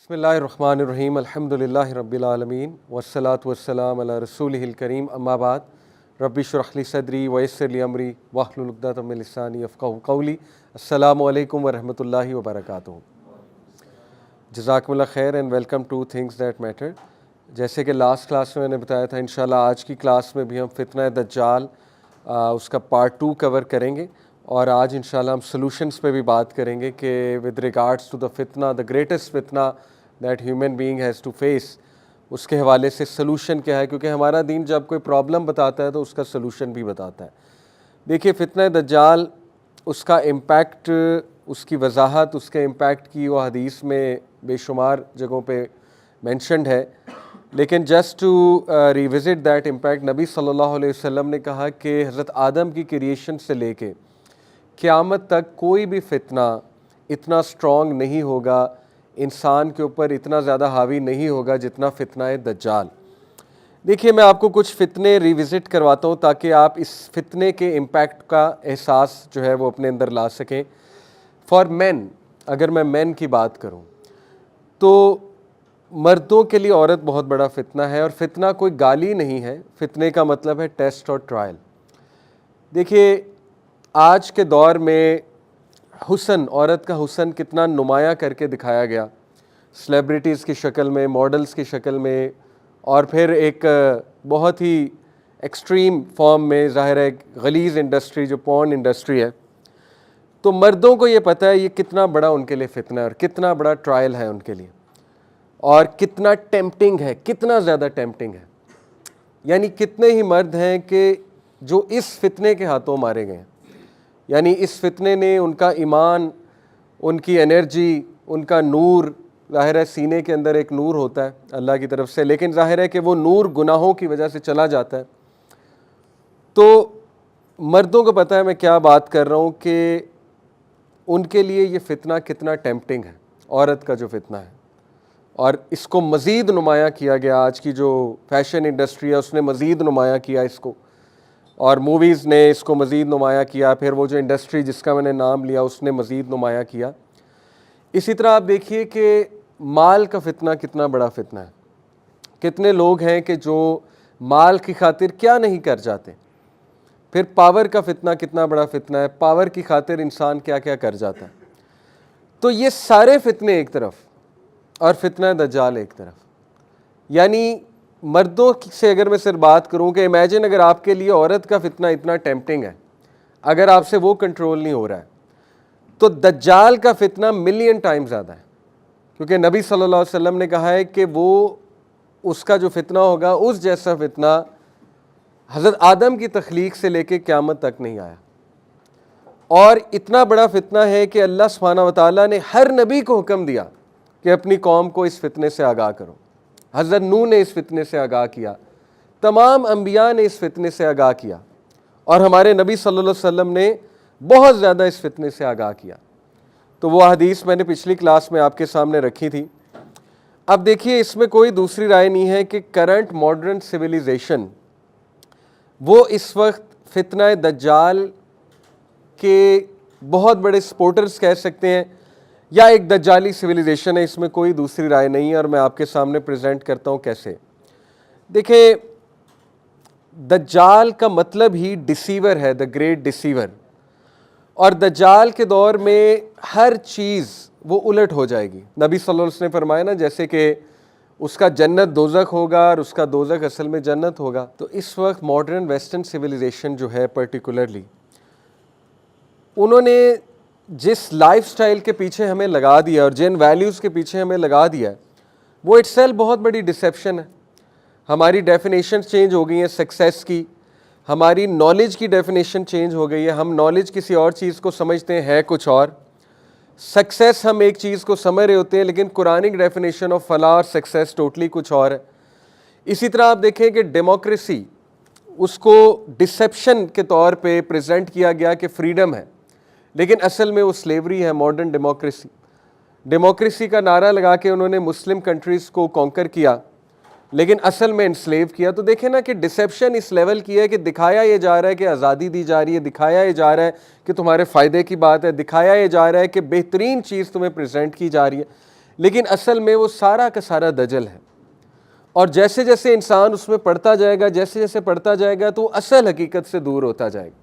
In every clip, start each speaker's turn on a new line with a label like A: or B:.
A: بسم اللہ الرحمن الرحیم الحمد للہ رب العالمین والصلاة والسلام علی رسولہ الکریم اما بعد رب اشرح لی صدری ویسر لی امری واحلل عقدۃ من لسانی یفقہوا قولی. السلام علیکم ورحمۃ اللہ وبرکاتہ. جزاکم اللہ خیر and welcome two things that matter. جیسے کہ لاسٹ کلاس میں نے بتایا تھا، انشاءاللہ آج کی کلاس میں بھی ہم فتنہ دجال اس کا پارٹ 2 کور کریں گے، اور آج انشاءاللہ ہم سلوشنز پہ بھی بات کریں گے کہ ود ریگارڈس ٹو دا فتنہ، دا گریٹسٹ فتنہ that human being has to face, اس کے حوالے سے سلوشن کیا ہے، کیونکہ ہمارا دین جب کوئی پرابلم بتاتا ہے تو اس کا سلوشن بھی بتاتا ہے. دیکھیے فتنہ دجال، اس کا امپیکٹ، اس کی وضاحت، اس کے امپیکٹ کی وہ حدیث میں بے شمار جگہوں پہ مینشنڈ ہے، لیکن just to revisit that impact, نبی صلی اللہ علیہ وسلم نے کہا کہ حضرت آدم کی کریشن سے لے کے قیامت تک کوئی بھی فتنہ اتنا اسٹرانگ نہیں ہوگا، انسان کے اوپر اتنا زیادہ حاوی نہیں ہوگا جتنا فتنہ دجال. دیکھیے میں آپ کو کچھ فتنے ریوزٹ کرواتا ہوں تاکہ آپ اس فتنے کے امپیکٹ کا احساس جو ہے وہ اپنے اندر لا سکیں. فار مین، اگر میں مین کی بات کروں تو مردوں کے لیے عورت بہت بڑا فتنہ ہے، اور فتنہ کوئی گالی نہیں ہے، فتنے کا مطلب ہے ٹیسٹ اور ٹرائل. دیکھیے آج کے دور میں حسن، عورت کا حسن کتنا نمایاں کر کے دکھایا گیا، سلیبریٹیز کی شکل میں، ماڈلز کی شکل میں، اور پھر ایک بہت ہی ایکسٹریم فارم میں، ظاہر ہے غلیظ انڈسٹری جو پورن انڈسٹری ہے. تو مردوں کو یہ پتہ ہے یہ کتنا بڑا ان کے لیے فتنہ ہے اور کتنا بڑا ٹرائل ہے ان کے لیے، اور کتنا ٹیمپٹنگ ہے، کتنا زیادہ ٹیمپٹنگ ہے. یعنی کتنے ہی مرد ہیں کہ جو اس فتنے کے ہاتھوں مارے گئے ہیں. یعنی اس فتنے نے ان کا ایمان، ان کی انرجی، ان کا نور، ظاہر ہے سینے کے اندر ایک نور ہوتا ہے اللہ کی طرف سے، لیکن ظاہر ہے کہ وہ نور گناہوں کی وجہ سے چلا جاتا ہے. تو مردوں کو پتہ ہے میں کیا بات کر رہا ہوں کہ ان کے لیے یہ فتنہ کتنا ٹیمپٹنگ ہے، عورت کا جو فتنہ ہے. اور اس کو مزید نمایاں کیا گیا، آج کی جو فیشن انڈسٹری ہے اس نے مزید نمایاں کیا اس کو، اور موویز نے اس کو مزید نمایاں کیا، پھر وہ جو انڈسٹری جس کا میں نے نام لیا اس نے مزید نمایاں کیا. اسی طرح آپ دیکھیے کہ مال کا فتنہ کتنا بڑا فتنہ ہے. کتنے لوگ ہیں کہ جو مال کی خاطر کیا نہیں کر جاتے. پھر پاور کا فتنہ کتنا بڑا فتنہ ہے، پاور کی خاطر انسان کیا کیا کر جاتا ہے. تو یہ سارے فتنے ایک طرف اور فتنہ دجال ایک طرف. یعنی مردوں سے اگر میں صرف بات کروں کہ امیجن اگر آپ کے لیے عورت کا فتنہ اتنا ٹیمپٹنگ ہے، اگر آپ سے وہ کنٹرول نہیں ہو رہا ہے، تو دجال کا فتنہ ملین ٹائم زیادہ ہے. کیونکہ نبی صلی اللہ علیہ وسلم نے کہا ہے کہ وہ اس کا جو فتنہ ہوگا اس جیسا فتنہ حضرت آدم کی تخلیق سے لے کے قیامت تک نہیں آیا. اور اتنا بڑا فتنہ ہے کہ اللہ سبحانہ و تعالیٰ نے ہر نبی کو حکم دیا کہ اپنی قوم کو اس فتنے سے آگاہ کرو. حضرت نوح نے اس فتنے سے آگاہ کیا، تمام انبیاء نے اس فتنے سے آگاہ کیا، اور ہمارے نبی صلی اللہ علیہ وسلم نے بہت زیادہ اس فتنے سے آگاہ کیا. تو وہ حدیث میں نے پچھلی کلاس میں آپ کے سامنے رکھی تھی. اب دیکھیے اس میں کوئی دوسری رائے نہیں ہے کہ کرنٹ ماڈرن سویلائزیشن وہ اس وقت فتنہ دجال کے بہت بڑے سپورٹرز کہہ سکتے ہیں، یا ایک دجالی سویلائزیشن ہے. اس میں کوئی دوسری رائے نہیں ہے، اور میں آپ کے سامنے پریزنٹ کرتا ہوں کیسے. دیکھیں دجال کا مطلب ہی ڈسیور ہے، دا گریٹ ڈسیور. اور دجال کے دور میں ہر چیز وہ الٹ ہو جائے گی. نبی صلی اللہ علیہ وسلم نے فرمایا نا، جیسے کہ اس کا جنت دوزخ ہوگا اور اس کا دوزخ اصل میں جنت ہوگا. تو اس وقت ماڈرن ویسٹرن سویلائزیشن جو ہے پرٹیکولرلی، انہوں نے جس لائف سٹائل کے پیچھے ہمیں لگا دیا اور جن ویلیوز کے پیچھے ہمیں لگا دیا، وہ اٹ سیلف بہت بڑی ڈسیپشن ہے. ہماری ڈیفینیشن چینج ہو گئی ہیں سکسیس کی، ہماری نالج کی ڈیفینیشن چینج ہو گئی ہے. ہم نالج کسی اور چیز کو سمجھتے ہیں کچھ اور، سکسیس ہم ایک چیز کو سمجھ رہے ہوتے ہیں، لیکن قرآنک ڈیفینیشن آف فلاح اور سکسیس ٹوٹلی کچھ اور ہے. اسی طرح آپ دیکھیں کہ ڈیموکریسی، اس کو ڈسیپشن کے طور پہ پریزنٹ کیا گیا کہ فریڈم ہے، لیکن اصل میں وہ سلیوری ہے. ماڈرن ڈیموکریسی کا نعرہ لگا کے انہوں نے مسلم کنٹریز کو کانکر کیا، لیکن اصل میں انسلیو کیا. تو دیکھیں نا کہ ڈسیپشن اس لیول کی ہے کہ دکھایا یہ جا رہا ہے کہ آزادی دی جا رہی ہے، دکھایا یہ جا رہا ہے کہ تمہارے فائدے کی بات ہے، دکھایا یہ جا رہا ہے کہ بہترین چیز تمہیں پریزنٹ کی جا رہی ہے، لیکن اصل میں وہ سارا کا سارا دجل ہے. اور جیسے جیسے انسان اس میں پڑھتا جائے گا، جیسے جیسے پڑھتا جائے گا، تو وہ اصل حقیقت سے دور ہوتا جائے گا،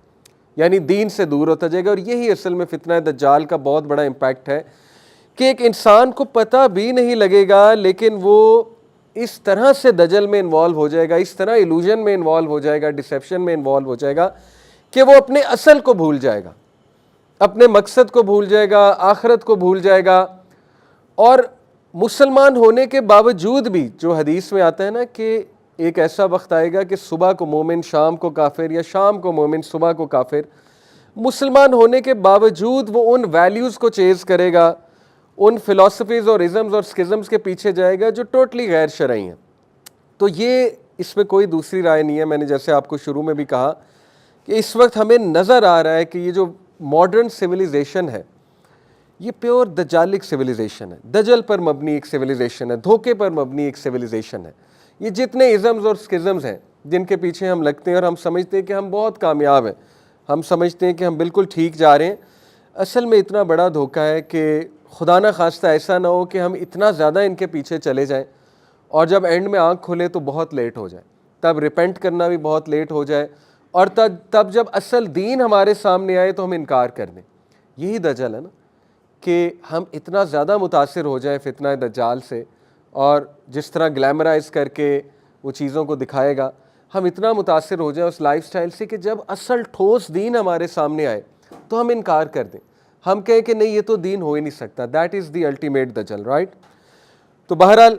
A: یعنی دین سے دور ہوتا جائے گا. اور یہی اصل میں فتنہ دجال کا بہت بڑا امپیکٹ ہے کہ ایک انسان کو پتہ بھی نہیں لگے گا، لیکن وہ اس طرح سے دجل میں انوالو ہو جائے گا، اس طرح ایلوژن میں انوالو ہو جائے گا، ڈسیپشن میں انوالو ہو جائے گا کہ وہ اپنے اصل کو بھول جائے گا، اپنے مقصد کو بھول جائے گا، آخرت کو بھول جائے گا. اور مسلمان ہونے کے باوجود بھی جو حدیث میں آتا ہے نا کہ ایک ایسا وقت آئے گا کہ صبح کو مومن شام کو کافر، یا شام کو مومن صبح کو کافر. مسلمان ہونے کے باوجود وہ ان ویلیوز کو چیز کرے گا، ان فلسفیز اور ازمز اور سکزمز کے پیچھے جائے گا جو ٹوٹلی غیر شرعی ہیں. تو یہ اس میں کوئی دوسری رائے نہیں ہے. میں نے جیسے آپ کو شروع میں بھی کہا کہ اس وقت ہمیں نظر آ رہا ہے کہ یہ جو ماڈرن سویلائزیشن ہے یہ پیور دجالک سویلائزیشن ہے، دجل پر مبنی ایک سویلائزیشن ہے، دھوکے پر مبنی ایک سویلائزیشن ہے. یہ جتنے ازمز اور سکزمز ہیں جن کے پیچھے ہم لگتے ہیں اور ہم سمجھتے ہیں کہ ہم بہت کامیاب ہیں، ہم سمجھتے ہیں کہ ہم بالکل ٹھیک جا رہے ہیں، اصل میں اتنا بڑا دھوکہ ہے کہ خدا نہ خواستہ ایسا نہ ہو کہ ہم اتنا زیادہ ان کے پیچھے چلے جائیں اور جب اینڈ میں آنکھ کھلے تو بہت لیٹ ہو جائے، تب ریپینٹ کرنا بھی بہت لیٹ ہو جائے، اور تب جب اصل دین ہمارے سامنے آئے تو ہم انکار کر دیں. یہی دجل ہے نا کہ ہم اتنا زیادہ متاثر ہو جائیں فتنہ دجال سے، اور جس طرح گلیمرائز کر کے وہ چیزوں کو دکھائے گا، ہم اتنا متاثر ہو جائیں اس لائف سٹائل سے کہ جب اصل ٹھوس دین ہمارے سامنے آئے تو ہم انکار کر دیں، ہم کہیں کہ نہیں یہ تو دین ہو ہی نہیں سکتا. دیٹ از دی الٹیمیٹ دجل، رائٹ. تو بہرحال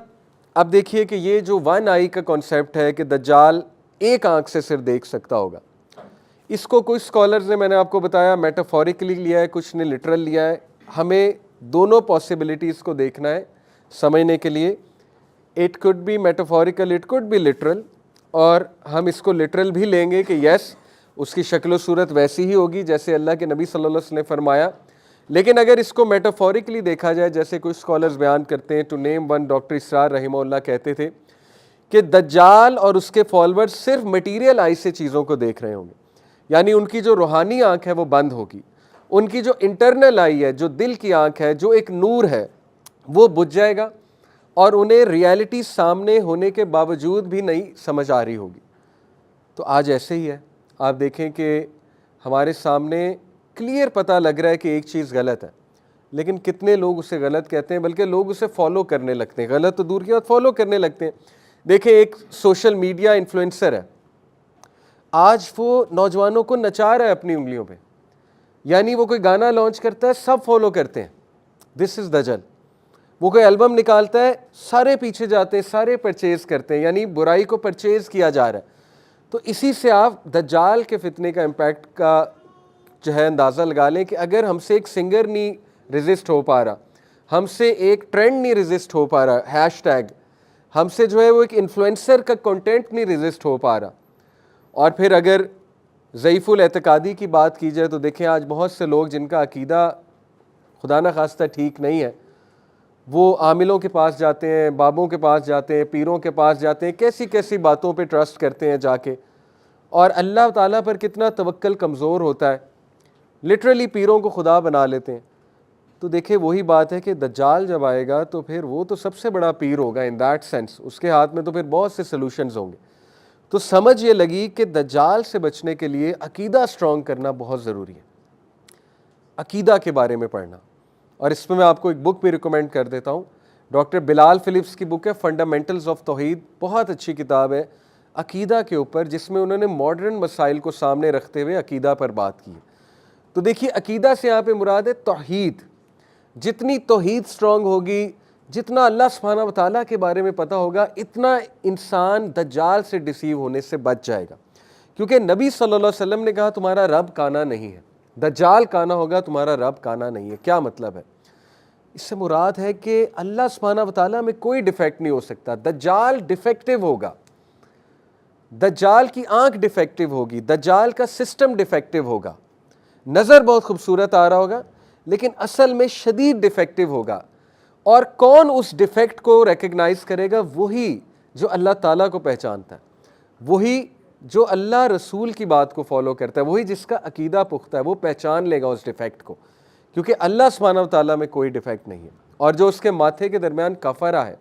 A: اب دیکھیے کہ یہ جو ون آئی کا کانسیپٹ ہے کہ دجال ایک آنکھ سے صرف دیکھ سکتا ہوگا، اس کو کچھ اسکالرز نے، میں نے آپ کو بتایا، میٹافوریکلی لیا ہے، کچھ نے لٹرل لیا ہے. ہمیں دونوں پاسبلٹیز کو دیکھنا ہے سمجھنے کے لیے. It could be metaphorical, it could be literal, اور ہم اس کو لٹرل بھی لیں گے کہ یس اس کی شکل و صورت ویسی ہی ہوگی جیسے اللہ کے نبی صلی اللہ علیہ وسلم نے فرمایا. لیکن اگر اس کو میٹافوریکلی دیکھا جائے، جیسے کچھ اسکالرز بیان کرتے ہیں، ٹو نیم ون، ڈاکٹر اسرار رحمہ اللہ کہتے تھے کہ دجال اور اس کے فالوورز صرف مٹیریل آئی سے چیزوں کو دیکھ رہے ہوں گے، یعنی ان کی جو روحانی آنکھ ہے وہ بند ہوگی، ان کی جو انٹرنل آئی ہے، جو دل کی آنکھ ہے، جو ایک نور ہے، وہ بجھ جائے گا، اور انہیں ریالٹی سامنے ہونے کے باوجود بھی نہیں سمجھ آ رہی ہوگی. تو آج ایسے ہی ہے. آپ دیکھیں کہ ہمارے سامنے کلیئر پتہ لگ رہا ہے کہ ایک چیز غلط ہے، لیکن کتنے لوگ اسے غلط کہتے ہیں، بلکہ لوگ اسے فالو کرنے لگتے ہیں. غلط تو دور کی بات، فالو کرنے لگتے ہیں. دیکھیں ایک سوشل میڈیا انفلوئنسر ہے، آج وہ نوجوانوں کو نچا رہا ہے اپنی انگلیوں پہ، یعنی وہ کوئی گانا لانچ کرتا ہے سب فالو کرتے ہیں. دس از دجل. وہ کوئی البم نکالتا ہے سارے پیچھے جاتے ہیں، سارے پرچیز کرتے ہیں، یعنی برائی کو پرچیز کیا جا رہا ہے. تو اسی سے آپ دجال کے فتنے کا امپیکٹ کا جو ہے اندازہ لگا لیں کہ اگر ہم سے ایک سنگر نہیں ریزسٹ ہو پا رہا، ہم سے ایک ٹرینڈ نہیں ریزسٹ ہو پا رہا، ہیش ٹیگ، ہم سے جو ہے وہ ایک انفلوئنسر کا کنٹینٹ نہیں ریزسٹ ہو پا رہا، اور پھر اگر ضعیف الاعتقادی کی بات کی جائے تو دیکھیں آج بہت سے لوگ جن کا عقیدہ خدا نہ خواستہ ٹھیک نہیں ہے، وہ عاملوں کے پاس جاتے ہیں، بابوں کے پاس جاتے ہیں، پیروں کے پاس جاتے ہیں، کیسی کیسی باتوں پہ ٹرسٹ کرتے ہیں جا کے، اور اللہ تعالیٰ پر کتنا توکل کمزور ہوتا ہے، لٹرلی پیروں کو خدا بنا لیتے ہیں. تو دیکھیں وہی بات ہے کہ دجال جب آئے گا تو پھر وہ تو سب سے بڑا پیر ہوگا ان دیٹ سینس، اس کے ہاتھ میں تو پھر بہت سے سلوشنز ہوں گے. تو سمجھ یہ لگی کہ دجال سے بچنے کے لیے عقیدہ اسٹرانگ کرنا بہت ضروری ہے، عقیدہ کے بارے میں پڑھنا. اور اس میں آپ کو ایک بک بھی ریکمینڈ کر دیتا ہوں، ڈاکٹر بلال فلپس کی بک ہے فنڈامنٹلز آف توحید، بہت اچھی کتاب ہے عقیدہ کے اوپر، جس میں انہوں نے ماڈرن مسائل کو سامنے رکھتے ہوئے عقیدہ پر بات کی. تو دیکھیے عقیدہ سے یہاں پہ مراد ہے توحید. جتنی توحید اسٹرانگ ہوگی، جتنا اللہ سبحانہ و تعالیٰ کے بارے میں پتہ ہوگا، اتنا انسان دجال سے ڈسیو ہونے سے بچ جائے گا. کیونکہ نبی صلی اللہ علیہ وسلم نے کہا تمہارا رب کانا نہیں ہے، دجال کانا ہوگا، تمہارا رب کانا نہیں ہے. کیا مطلب ہے؟ اس سے مراد ہے کہ اللہ سبحانہ و تعالیٰ میں کوئی ڈیفیکٹ نہیں ہو سکتا، دجال ڈیفیکٹیو ہوگا، دجال کی آنکھ ڈیفیکٹیو ہوگی، دجال کا سسٹم ڈیفیکٹیو ہوگا، نظر بہت خوبصورت آ رہا ہوگا لیکن اصل میں شدید ڈیفیکٹیو ہوگا. اور کون اس ڈیفیکٹ کو ریکگنائز کرے گا؟ وہی جو اللہ تعالیٰ کو پہچانتا ہے، وہی جو اللہ رسول کی بات کو فالو کرتا ہے، وہی جس کا عقیدہ پختہ ہے، وہ پہچان لے گا اس ڈیفیکٹ کو، کیونکہ اللہ سبحانہ و تعالیٰ میں کوئی ڈیفیکٹ نہیں ہے. اور جو اس کے ماتھے کے درمیان کفرہ ہے،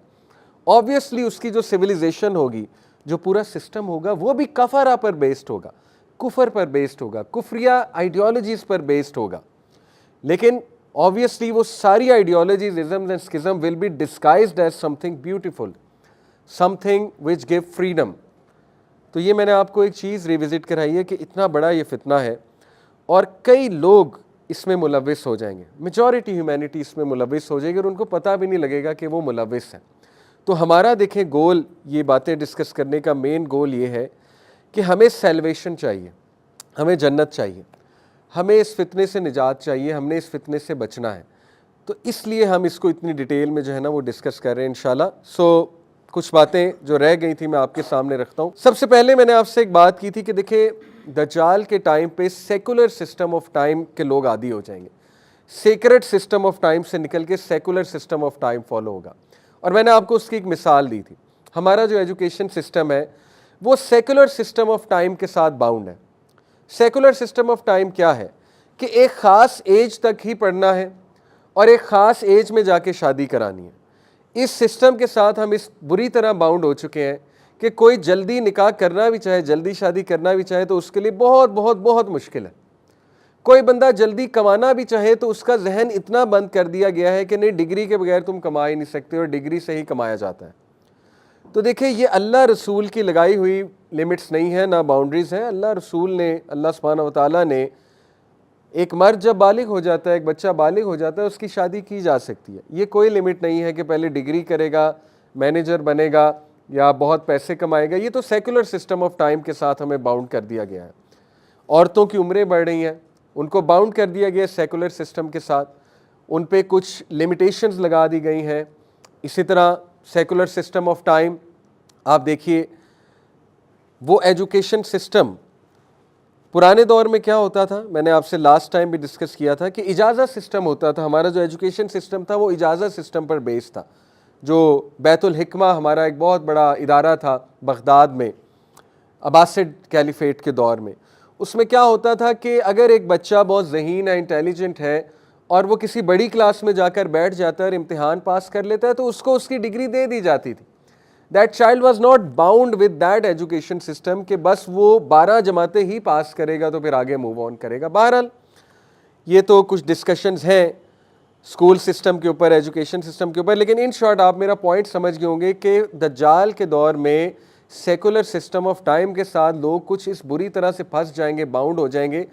A: آبویسلی اس کی جو سویلائزیشن ہوگی، جو پورا سسٹم ہوگا وہ بھی کفرہ پر بیسڈ ہوگا، کفر پر بیسڈ ہوگا، کفریہ آئیڈیالوجیز پر بیسڈ ہوگا. لیکن obviously وہ ساری ideologies, isms and schism will be disguised as something beautiful, something which give freedom. تو یہ میں نے آپ کو ایک چیز ریوزٹ کرائی ہے کہ اتنا بڑا یہ فتنہ ہے اور کئی لوگ اس میں ملوث ہو جائیں گے، میجورٹی ہیومینٹی اس میں ملوث ہو جائے گی اور ان کو پتہ بھی نہیں لگے گا کہ وہ ملوث ہیں. تو ہمارا دیکھیں گول، یہ باتیں ڈسکس کرنے کا مین گول یہ ہے کہ ہمیں سیلویشن چاہیے، ہمیں جنت چاہیے، ہمیں اس فتنے سے نجات چاہیے، ہم نے اس فتنے سے بچنا ہے. تو اس لیے ہم اس کو اتنی ڈیٹیل میں جو ہے نا وہ ڈسکس کر رہے ہیں انشاءاللہ. کچھ باتیں جو رہ گئی تھی میں آپ کے سامنے رکھتا ہوں. سب سے پہلے میں نے آپ سے ایک بات کی تھی کہ دیکھیں دجال کے ٹائم پہ سیکولر سسٹم آف ٹائم کے لوگ عادی ہو جائیں گے، سیکرٹ سسٹم آف ٹائم سے نکل کے secular system of time follow ہوگا. اور میں نے آپ کو اس کی ایک مثال دی تھی. ہمارا جو ایجوکیشن سسٹم ہے وہ سیکولر سسٹم آف ٹائم کے ساتھ باؤنڈ ہے. سیکولر سسٹم آف ٹائم کیا ہے کہ ایک خاص ایج تک ہی پڑھنا ہے اور ایک خاص ایج میں جا کے شادی کرانی ہے. اس سسٹم کے ساتھ ہم اس بری طرح باؤنڈ ہو چکے ہیں کہ کوئی جلدی نکاح کرنا بھی چاہے، جلدی شادی کرنا بھی چاہے تو اس کے لیے بہت بہت بہت مشکل ہے. کوئی بندہ جلدی کمانا بھی چاہے تو اس کا ذہن اتنا بند کر دیا گیا ہے کہ نہیں، ڈگری کے بغیر تم کما ہی نہیں سکتے اور ڈگری سے ہی کمایا جاتا ہے. تو دیکھیں یہ اللہ رسول کی لگائی ہوئی لمٹس نہیں ہے، نہ باؤنڈریز ہیں. اللہ رسول نے، اللہ سبحانہ و تعالیٰ نے، ایک مرد جب بالغ ہو جاتا ہے، ایک بچہ بالغ ہو جاتا ہے، اس کی شادی کی جا سکتی ہے. یہ کوئی لمٹ نہیں ہے کہ پہلے ڈگری کرے گا، مینیجر بنے گا یا بہت پیسے کمائے گا. یہ تو سیکولر سسٹم آف ٹائم کے ساتھ ہمیں باؤنڈ کر دیا گیا ہے. عورتوں کی عمریں بڑھ رہی ہیں، ان کو باؤنڈ کر دیا گیا سیکولر سسٹم کے ساتھ، ان پہ کچھ لمیٹیشنز لگا دی گئی ہیں. اسی طرح سیکولر سسٹم آف ٹائم آپ دیکھیے، وہ ایجوکیشن سسٹم پرانے دور میں کیا ہوتا تھا، میں نے آپ سے لاسٹ ٹائم بھی ڈسکس کیا تھا کہ اجازت سسٹم ہوتا تھا. ہمارا جو ایجوکیشن سسٹم تھا وہ اجازت سسٹم پر بیس تھا. جو بیت الحکمہ ہمارا ایک بہت بڑا ادارہ تھا بغداد میں عباسڈ کیلیفیٹ کے دور میں، اس میں کیا ہوتا تھا کہ اگر ایک بچہ بہت ذہین ہے، انٹیلیجنٹ ہے اور وہ کسی بڑی کلاس میں جا کر بیٹھ جاتا ہے اور امتحان پاس کر لیتا ہے تو اس کو اس کی ڈگری دے دی جاتی تھی. That child was not bound with that education system کہ بس وہ 12 جماعتیں ہی پاس کرے گا تو پھر آگے موو آن کرے گا. بہرحال یہ تو کچھ ڈسکشنز ہیں اسکول سسٹم کے اوپر، ایجوکیشن سسٹم کے اوپر، لیکن ان شارٹ آپ میرا پوائنٹ سمجھ گئے ہوں گے کہ دجال کے دور میں سیکولر سسٹم آف ٹائم کے ساتھ لوگ کچھ اس بری طرح سے پھنس جائیں گے، باؤنڈ ہو جائیں گے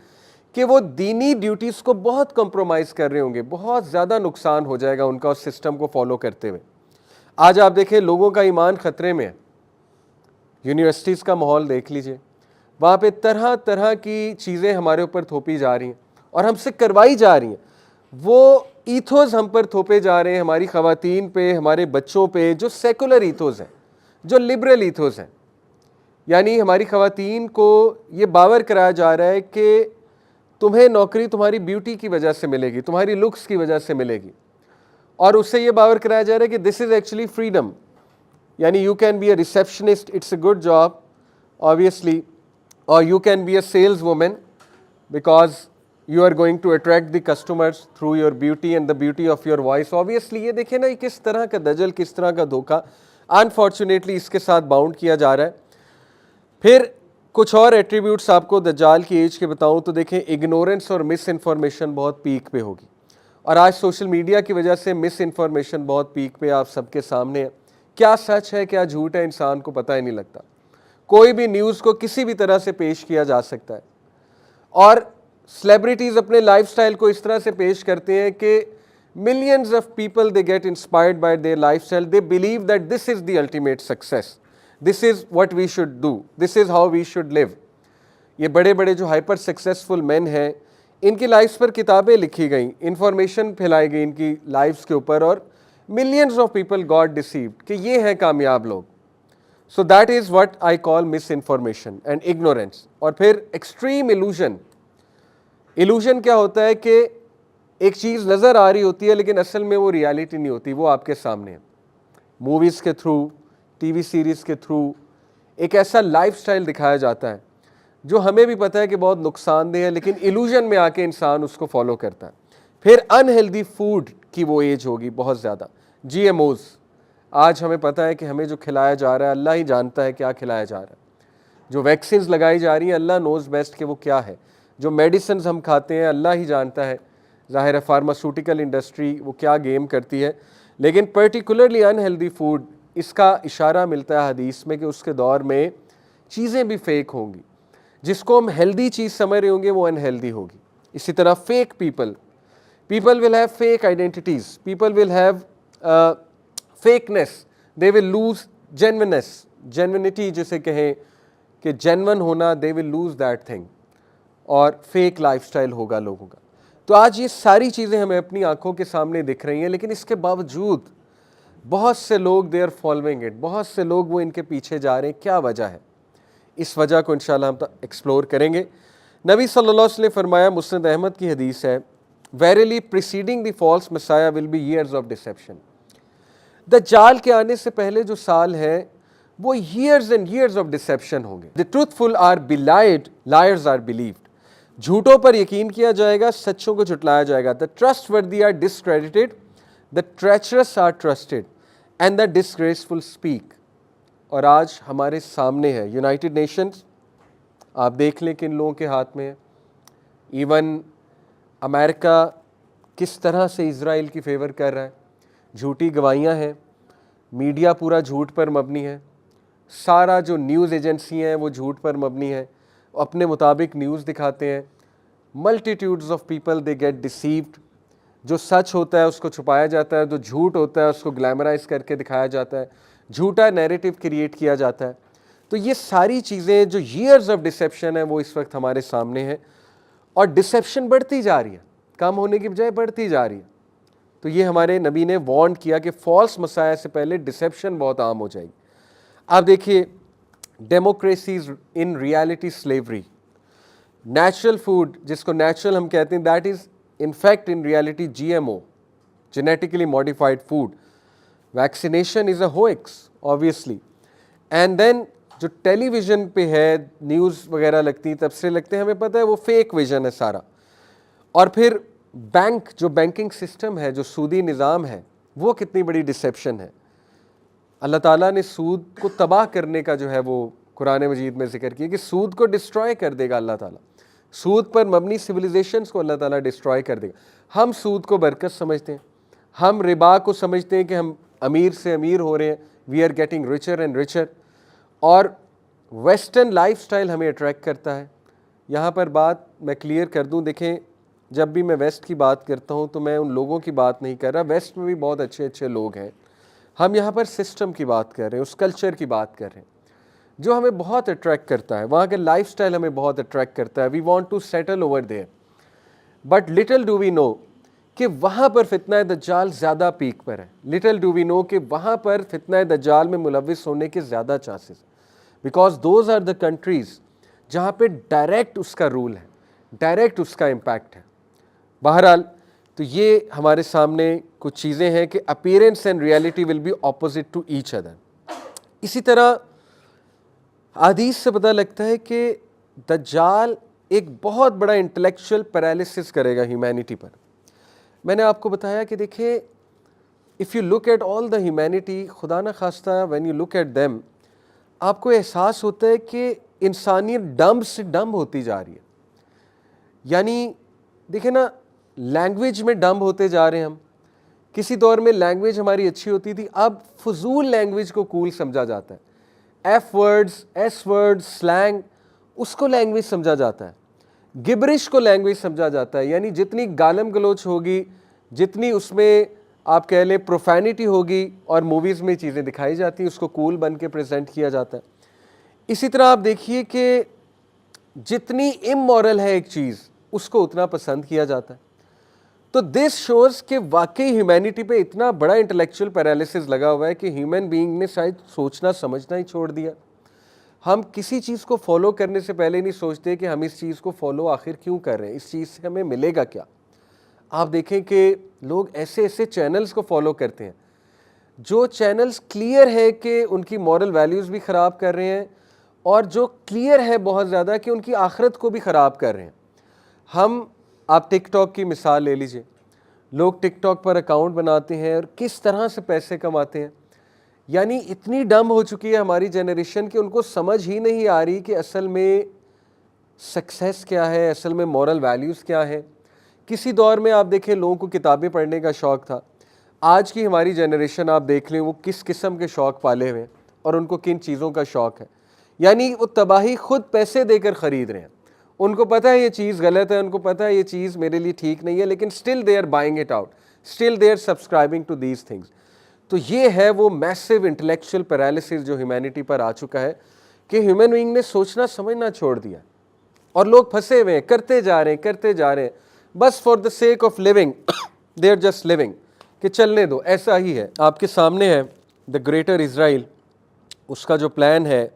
A: کہ وہ دینی ڈیوٹیز کو بہت کمپرومائز کر رہے ہوں گے، بہت زیادہ نقصان ہو جائے گا ان کا اس سسٹم کو فالو کرتے ہوئے. آج آپ دیکھیں لوگوں کا ایمان خطرے میں ہے. یونیورسٹیز کا ماحول دیکھ لیجئے، وہاں پہ طرح طرح کی چیزیں ہمارے اوپر تھوپی جا رہی ہیں اور ہم سے کروائی جا رہی ہیں. وہ ایتھوز ہم پر تھوپے جا رہے ہیں، ہماری خواتین پہ، ہمارے بچوں پہ، جو سیکولر ایتھوز ہیں، جو لبرل ایتھوز ہیں. یعنی ہماری خواتین کو یہ باور کرایا جا رہا ہے کہ تمہیں نوکری تمہاری بیوٹی کی وجہ سے ملے گی، تمہاری لکس کی وجہ سے ملے گی، اور اس سے یہ باور کرایا جا رہا ہے کہ دس از ایکچولی فریڈم. یعنی you can be a receptionist, it's a good job obviously, or you can be a sales woman because you are going to attract the customers through your beauty and the beauty of your voice. Obviously یہ دیکھیں نا کس طرح کا دجل، کس طرح کا دھوکہ انفارچونیٹلی اس کے ساتھ باؤنڈ کیا جا رہا ہے. پھر کچھ اور ایٹریبیوٹس آپ کو دجال کی ایج کے بتاؤں تو دیکھیں اگنورنس اور مس انفارمیشن بہت پیک پہ ہوگی، اور آج سوشل میڈیا کی وجہ سے مس انفارمیشن بہت پیک پہ آپ سب کے سامنے ہے. کیا سچ ہے کیا جھوٹ ہے انسان کو پتہ ہی نہیں لگتا. کوئی بھی نیوز کو کسی بھی طرح سے پیش کیا جا سکتا ہے، اور سیلیبریٹیز اپنے لائف سٹائل کو اس طرح سے پیش کرتے ہیں کہ millions of people they get inspired by their life style. They believe that this is the ultimate success, this is what we should do, this is how we should live. یہ بڑے بڑے جو ہائپر سکسیسفل مین ہیں، ان کی lives پر کتابیں لکھی گئیں، information پھیلائی گئی ان کی لائفز کے اوپر، اور millions of people got deceived کہ یہ ہیں کامیاب لوگ. So that is what I call misinformation and ignorance. اور پھر ایکسٹریم illusion. illusion کیا ہوتا ہے کہ ایک چیز نظر آ رہی ہوتی ہے لیکن اصل میں وہ ریالٹی نہیں ہوتی، وہ آپ کے سامنے ہے. موویز کے تھرو، ٹی وی سیریز کے تھرو ایک ایسا لائف سٹائل دکھایا جاتا ہے جو ہمیں بھی پتہ ہے کہ بہت نقصان دہ ہے، لیکن illusion میں آ کے انسان اس کو فالو کرتا ہے. پھر انہیلدی فوڈ کی وہ ایج ہوگی بہت زیادہ. جی ایم اوز, آج ہمیں پتہ ہے کہ ہمیں جو کھلایا جا رہا ہے اللہ ہی جانتا ہے کیا کھلایا جا رہا ہے. جو ویکسینز لگائی جا رہی ہیں اللہ نوز بیسٹ کہ وہ کیا ہے. جو میڈیسنز ہم کھاتے ہیں اللہ ہی جانتا ہے. ظاہر ہے فارماسیوٹیکل انڈسٹری وہ کیا گیم کرتی ہے, لیکن پرٹیکولرلی انہیلدی فوڈ, اس کا اشارہ ملتا ہے حدیث میں کہ اس کے دور میں چیزیں بھی فیک ہوں گی. جس کو ہم ہیلدی چیز سمجھ رہے ہوں گے وہ انہیلدی ہوگی. اسی طرح fake people will have fake identities, people will have fakeness, they will lose genuinity جسے کہیں کہ جینون ہونا, they will lose that thing, اور فیک لائف سٹائل ہوگا لوگوں کا. تو آج یہ ساری چیزیں ہمیں اپنی آنکھوں کے سامنے دکھ رہی ہیں, لیکن اس کے باوجود بہت سے لوگ they are following it, بہت سے لوگ وہ ان کے پیچھے جا رہے ہیں. کیا وجہ ہے؟ اس وجہ کو انشاءاللہ ہم ایکسپلور کریں گے. نبی صلی اللہ علیہ وسلم نے فرمایا, مسند احمد کی حدیث ہے, Verily preceding the false Messiah will be years of deception. دجال کے آنے سے پہلے جو سال ہے وہ years and years of deception ہوں گے. The truthful are belied, liars are believed. جھوٹوں پر یقین کیا جائے گا, سچوں کو جھٹلایا جائے گا. The trustworthy are discredited, the treacherous are trusted, and the disgraceful speak. اور آج ہمارے سامنے ہے یونائٹڈ نیشنز, آپ دیکھ لیں کہ ان لوگوں کے ہاتھ میں ہے. ایون امریکہ کس طرح سے اسرائیل کی فیور کر رہا ہے. جھوٹی گواہیاں ہیں, میڈیا پورا جھوٹ پر مبنی ہے, سارا جو نیوز ایجنسی ہیں وہ جھوٹ پر مبنی ہے, اپنے مطابق نیوز دکھاتے ہیں. Multitudes of people they get deceived. جو سچ ہوتا ہے اس کو چھپایا جاتا ہے, جو جھوٹ ہوتا ہے اس کو گلیمرائز کر کے دکھایا جاتا ہے, جھوٹا نیریٹو کریٹ کیا جاتا ہے. تو یہ ساری چیزیں جو ایئرز آف ڈسیپشن ہے وہ اس وقت ہمارے سامنے ہیں, اور ڈسیپشن بڑھتی جا رہی ہے, کم ہونے کی بجائے بڑھتی جا رہی ہے. تو یہ ہمارے نبی نے وارن کیا کہ فالس مسائل سے پہلے ڈسیپشن بہت عام ہو جائے گی. آپ دیکھیے, democracies in reality slavery. Natural food جس کو نیچرل ہم کہتے ہیں, that is in fact in reality G M O, genetically modified food. Vaccination is a hoax obviously. And then جو ٹیلی ویژن پہ ہے, نیوز وغیرہ لگتی ہیں, تبصرے لگتے ہیں, ہمیں پتہ ہے وہ فیک ویژن ہے سارا. اور پھر بینک, جو بینکنگ سسٹم ہے, جو سودی نظام ہے, وہ کتنی بڑی ڈسیپشن ہے. اللہ تعالیٰ نے سود کو تباہ کرنے کا جو ہے وہ قرآن مجید میں ذکر کیا کہ سود کو ڈسٹرائے کر دے گا اللہ تعالیٰ. سود پر مبنی سویلائزیشنز کو اللہ تعالیٰ ڈسٹرائے کر دے گا. ہم سود کو برکت سمجھتے ہیں, ہم ربا کو سمجھتے ہیں کہ ہم امیر سے امیر ہو رہے ہیں, we are getting richer and richer, اور ویسٹرن لائف سٹائل ہمیں اٹریکٹ کرتا ہے. یہاں پر بات میں کلیئر کر دوں, دیکھیں جب بھی میں ویسٹ کی بات کرتا ہوں تو میں ان لوگوں کی بات نہیں کر رہا, ویسٹ میں بھی بہت اچھے اچھے لوگ ہیں. ہم یہاں پر سسٹم کی بات کر رہے ہیں, اس کلچر کی بات کر رہے ہیں جو ہمیں بہت اٹریکٹ کرتا ہے. وہاں کے لائف سٹائل ہمیں بہت اٹریکٹ کرتا ہے. We want to settle over there, but little do we know کہ وہاں پر فتنہ دجال زیادہ پیک پر ہے. لٹل ڈو وی نو کہ وہاں پر فتنہ دجال میں ملوث ہونے کے زیادہ chances, because those are the countries جہاں پہ ڈائریکٹ اس کا رول ہے, ڈائریکٹ اس کا امپیکٹ ہے. بہرحال تو یہ ہمارے سامنے کچھ چیزیں ہیں کہ appearance and reality will be opposite to each other. اسی طرح حدیث سے پتہ لگتا ہے کہ دجال ایک بہت بڑا انٹلیکچوئل پیرالسس کرے گا ہیومینٹی پر. میں نے آپ کو بتایا کہ دیکھیں, if you look at all the humanity, خدا نہ خواستہ when you look at them, آپ کو احساس ہوتا ہے کہ انسانیت ڈمب سے ڈمب ہوتی جا رہی ہے. یعنی دیکھیں نا, لینگویج میں ڈمب ہوتے جا رہے ہیں ہم. کسی دور میں لینگویج ہماری اچھی ہوتی تھی, اب فضول لینگویج کو کول سمجھا جاتا ہے. F words, S words, slang, اس کو لینگویج سمجھا جاتا ہے. گبرش کو لینگویج سمجھا جاتا ہے. یعنی جتنی گالم گلوچ ہوگی, جتنی اس میں آپ کہہ لیں پروفینٹی ہوگی, اور موویز میں چیزیں دکھائی جاتی ہیں, اس کو کول بن کے پریزنٹ کیا جاتا ہے. اسی طرح آپ دیکھیے کہ جتنی امورل ہے ایک چیز, اس کو اتنا پسند کیا جاتا ہے. تو دس شوز کہ واقعی ہیومینٹی پہ اتنا بڑا انٹلیکچوئل پیرالسس لگا ہوا ہے کہ ہیومن بینگ نے شاید سوچنا سمجھنا ہی چھوڑ دیا. ہم کسی چیز کو فالو کرنے سے پہلے نہیں سوچتے کہ ہم اس چیز کو فالو آخر کیوں کر رہے ہیں, اس چیز سے ہمیں ملے گا کیا. آپ دیکھیں کہ لوگ ایسے ایسے چینلز کو فالو کرتے ہیں جو چینلز کلیئر ہے کہ ان کی مورل ویلیوز بھی خراب کر رہے ہیں, اور جو کلیئر ہے بہت زیادہ کہ ان کی آخرت کو بھی خراب کر رہے ہیں. آپ ٹک ٹاک کی مثال لے لیجئے. لوگ ٹک ٹاک پر اکاؤنٹ بناتے ہیں اور کس طرح سے پیسے کماتے ہیں. یعنی اتنی ڈم ہو چکی ہے ہماری جنریشن کہ ان کو سمجھ ہی نہیں آ رہی کہ اصل میں سکسیس کیا ہے, اصل میں مورل ویلیوز کیا ہے. کسی دور میں آپ دیکھیں لوگوں کو کتابیں پڑھنے کا شوق تھا. آج کی ہماری جنریشن آپ دیکھ لیں وہ کس قسم کے شوق پالے ہوئے اور ان کو کن چیزوں کا شوق ہے. یعنی وہ تباہی خود پیسے دے کر خرید رہے ہیں. ان کو پتہ ہے یہ چیز غلط ہے, ان کو پتہ ہے یہ چیز میرے لیے ٹھیک نہیں ہے, لیکن still they are buying it out, still they are subscribing to these things. تو یہ ہے وہ میسو انٹلیکچوئل پیرالسس جو ہیومینٹی پر آ چکا ہے کہ ہیومن بینگ نے سوچنا سمجھنا چھوڑ دیا اور لوگ پھنسے ہوئے ہیں, کرتے جا رہے ہیں بس for the sake of living. They are just living کہ چلنے دو, ایسا ہی ہے. آپ کے سامنے ہے دا گریٹر اسرائیل, اس کا جو پلان ہے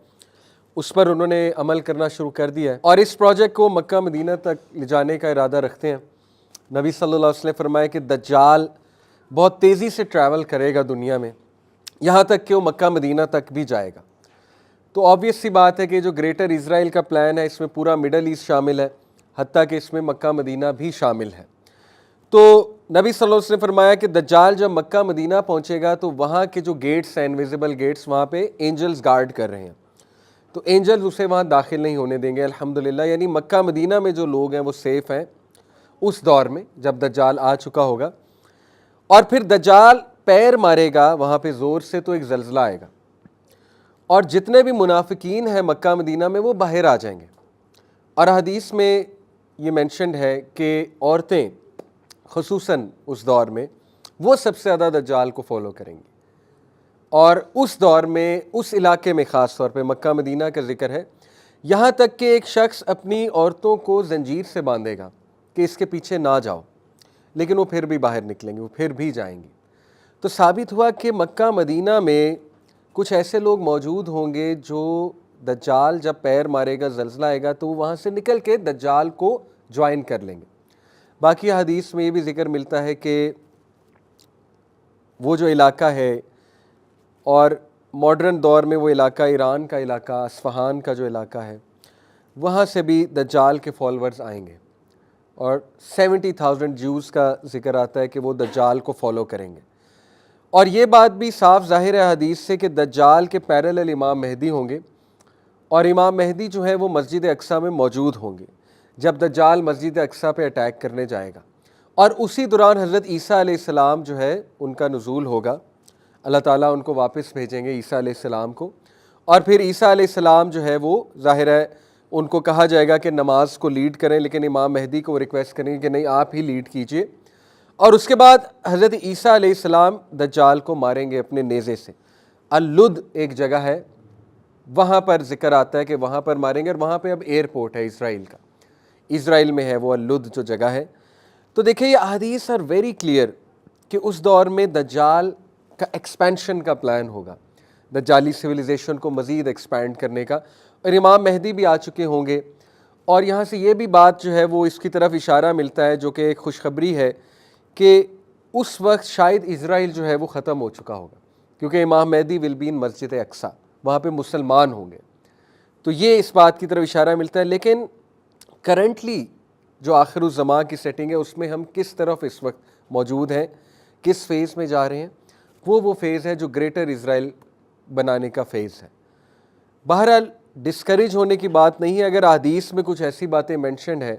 A: اس پر انہوں نے عمل کرنا شروع کر دیا ہے اور اس پروجیکٹ کو مکہ مدینہ تک لے جانے کا ارادہ رکھتے ہیں. نبی صلی اللہ علیہ وسلم نے فرمایا کہ دجال بہت تیزی سے ٹریول کرے گا دنیا میں, یہاں تک کہ وہ مکہ مدینہ تک بھی جائے گا. تو آبویس سی بات ہے کہ جو گریٹر اسرائیل کا پلان ہے اس میں پورا مڈل ایسٹ شامل ہے, حتیٰ کہ اس میں مکہ مدینہ بھی شامل ہے. تو نبی صلی اللہ علیہ وسلم نے فرمایا کہ دجال جب مکہ مدینہ پہنچے گا تو وہاں کے جو گیٹس ہیں, انویزیبل گیٹس, وہاں پہ اینجلز گارڈ کر رہے ہیں, تو اینجلز اسے وہاں داخل نہیں ہونے دیں گے الحمدللہ. یعنی مکہ مدینہ میں جو لوگ ہیں وہ سیف ہیں اس دور میں جب دجال آ چکا ہوگا. اور پھر دجال پیر مارے گا وہاں پہ زور سے تو ایک زلزلہ آئے گا اور جتنے بھی منافقین ہیں مکہ مدینہ میں وہ باہر آ جائیں گے. اور حدیث میں یہ مینشنڈ ہے کہ عورتیں خصوصاً اس دور میں وہ سب سے زیادہ دجال کو فالو کریں گی. اور اس دور میں اس علاقے میں خاص طور پہ مکہ مدینہ کا ذکر ہے, یہاں تک کہ ایک شخص اپنی عورتوں کو زنجیر سے باندھے گا کہ اس کے پیچھے نہ جاؤ, لیکن وہ پھر بھی باہر نکلیں گے, وہ پھر بھی جائیں گی. تو ثابت ہوا کہ مکہ مدینہ میں کچھ ایسے لوگ موجود ہوں گے جو دجال جب پیر مارے گا, زلزلہ آئے گا, تو وہ وہاں سے نکل کے دجال کو جوائن کر لیں گے. باقی حدیث میں یہ بھی ذکر ملتا ہے کہ وہ جو علاقہ ہے اور ماڈرن دور میں وہ علاقہ ایران کا علاقہ, اصفہان کا جو علاقہ ہے, وہاں سے بھی دجال کے فالورز آئیں گے اور 70,000 جوز کا ذکر آتا ہے کہ وہ دجال کو فالو کریں گے. اور یہ بات بھی صاف ظاہر ہے حدیث سے کہ دجال کے پیرالل امام مہدی ہوں گے, اور امام مہدی جو ہے وہ مسجد اقصیٰ میں موجود ہوں گے جب دجال مسجد اقصیٰ پہ اٹیک کرنے جائے گا. اور اسی دوران حضرت عیسیٰ علیہ السلام جو ہے ان کا نزول ہوگا, اللہ تعالیٰ ان کو واپس بھیجیں گے عیسیٰ علیہ السلام کو, اور پھر عیسیٰ علیہ السلام جو ہے وہ ظاہر ہے ان کو کہا جائے گا کہ نماز کو لیڈ کریں, لیکن امام مہدی کو ریکویسٹ کریں گے کہ نہیں آپ ہی لیڈ کیجئے. اور اس کے بعد حضرت عیسیٰ علیہ السلام دجال کو ماریں گے اپنے نیزے سے. اللد ایک جگہ ہے, وہاں پر ذکر آتا ہے کہ وہاں پر ماریں گے, اور وہاں پہ اب ایئرپورٹ ہے اسرائیل کا, اسرائیل میں ہے وہ اللد جو جگہ ہے. تو دیکھیں یہ احادیث آر ویری کلیئر کہ اس دور میں دجال کا ایکسپینشن کا پلان ہوگا, دجالی سویلائزیشن کو مزید ایکسپینڈ کرنے کا, اور امام مہدی بھی آ چکے ہوں گے. اور یہاں سے یہ بھی بات جو ہے وہ اس کی طرف اشارہ ملتا ہے جو کہ ایک خوشخبری ہے کہ اس وقت شاید اسرائیل جو ہے وہ ختم ہو چکا ہوگا, کیونکہ امام مہدی ول بی ان مسجد اقصیٰ, وہاں پہ مسلمان ہوں گے. تو یہ اس بات کی طرف اشارہ ملتا ہے. لیکن کرنٹلی جو آخر الزماں کی سیٹنگ ہے اس میں ہم کس طرف اس وقت موجود ہیں, کس فیز میں جا رہے ہیں, وہ فیز ہے جو گریٹر اسرائیل بنانے کا فیز ہے. بہرحال ڈسکریج ہونے کی بات نہیں ہے اگر احادیث میں کچھ ایسی باتیں مینشنڈ ہیں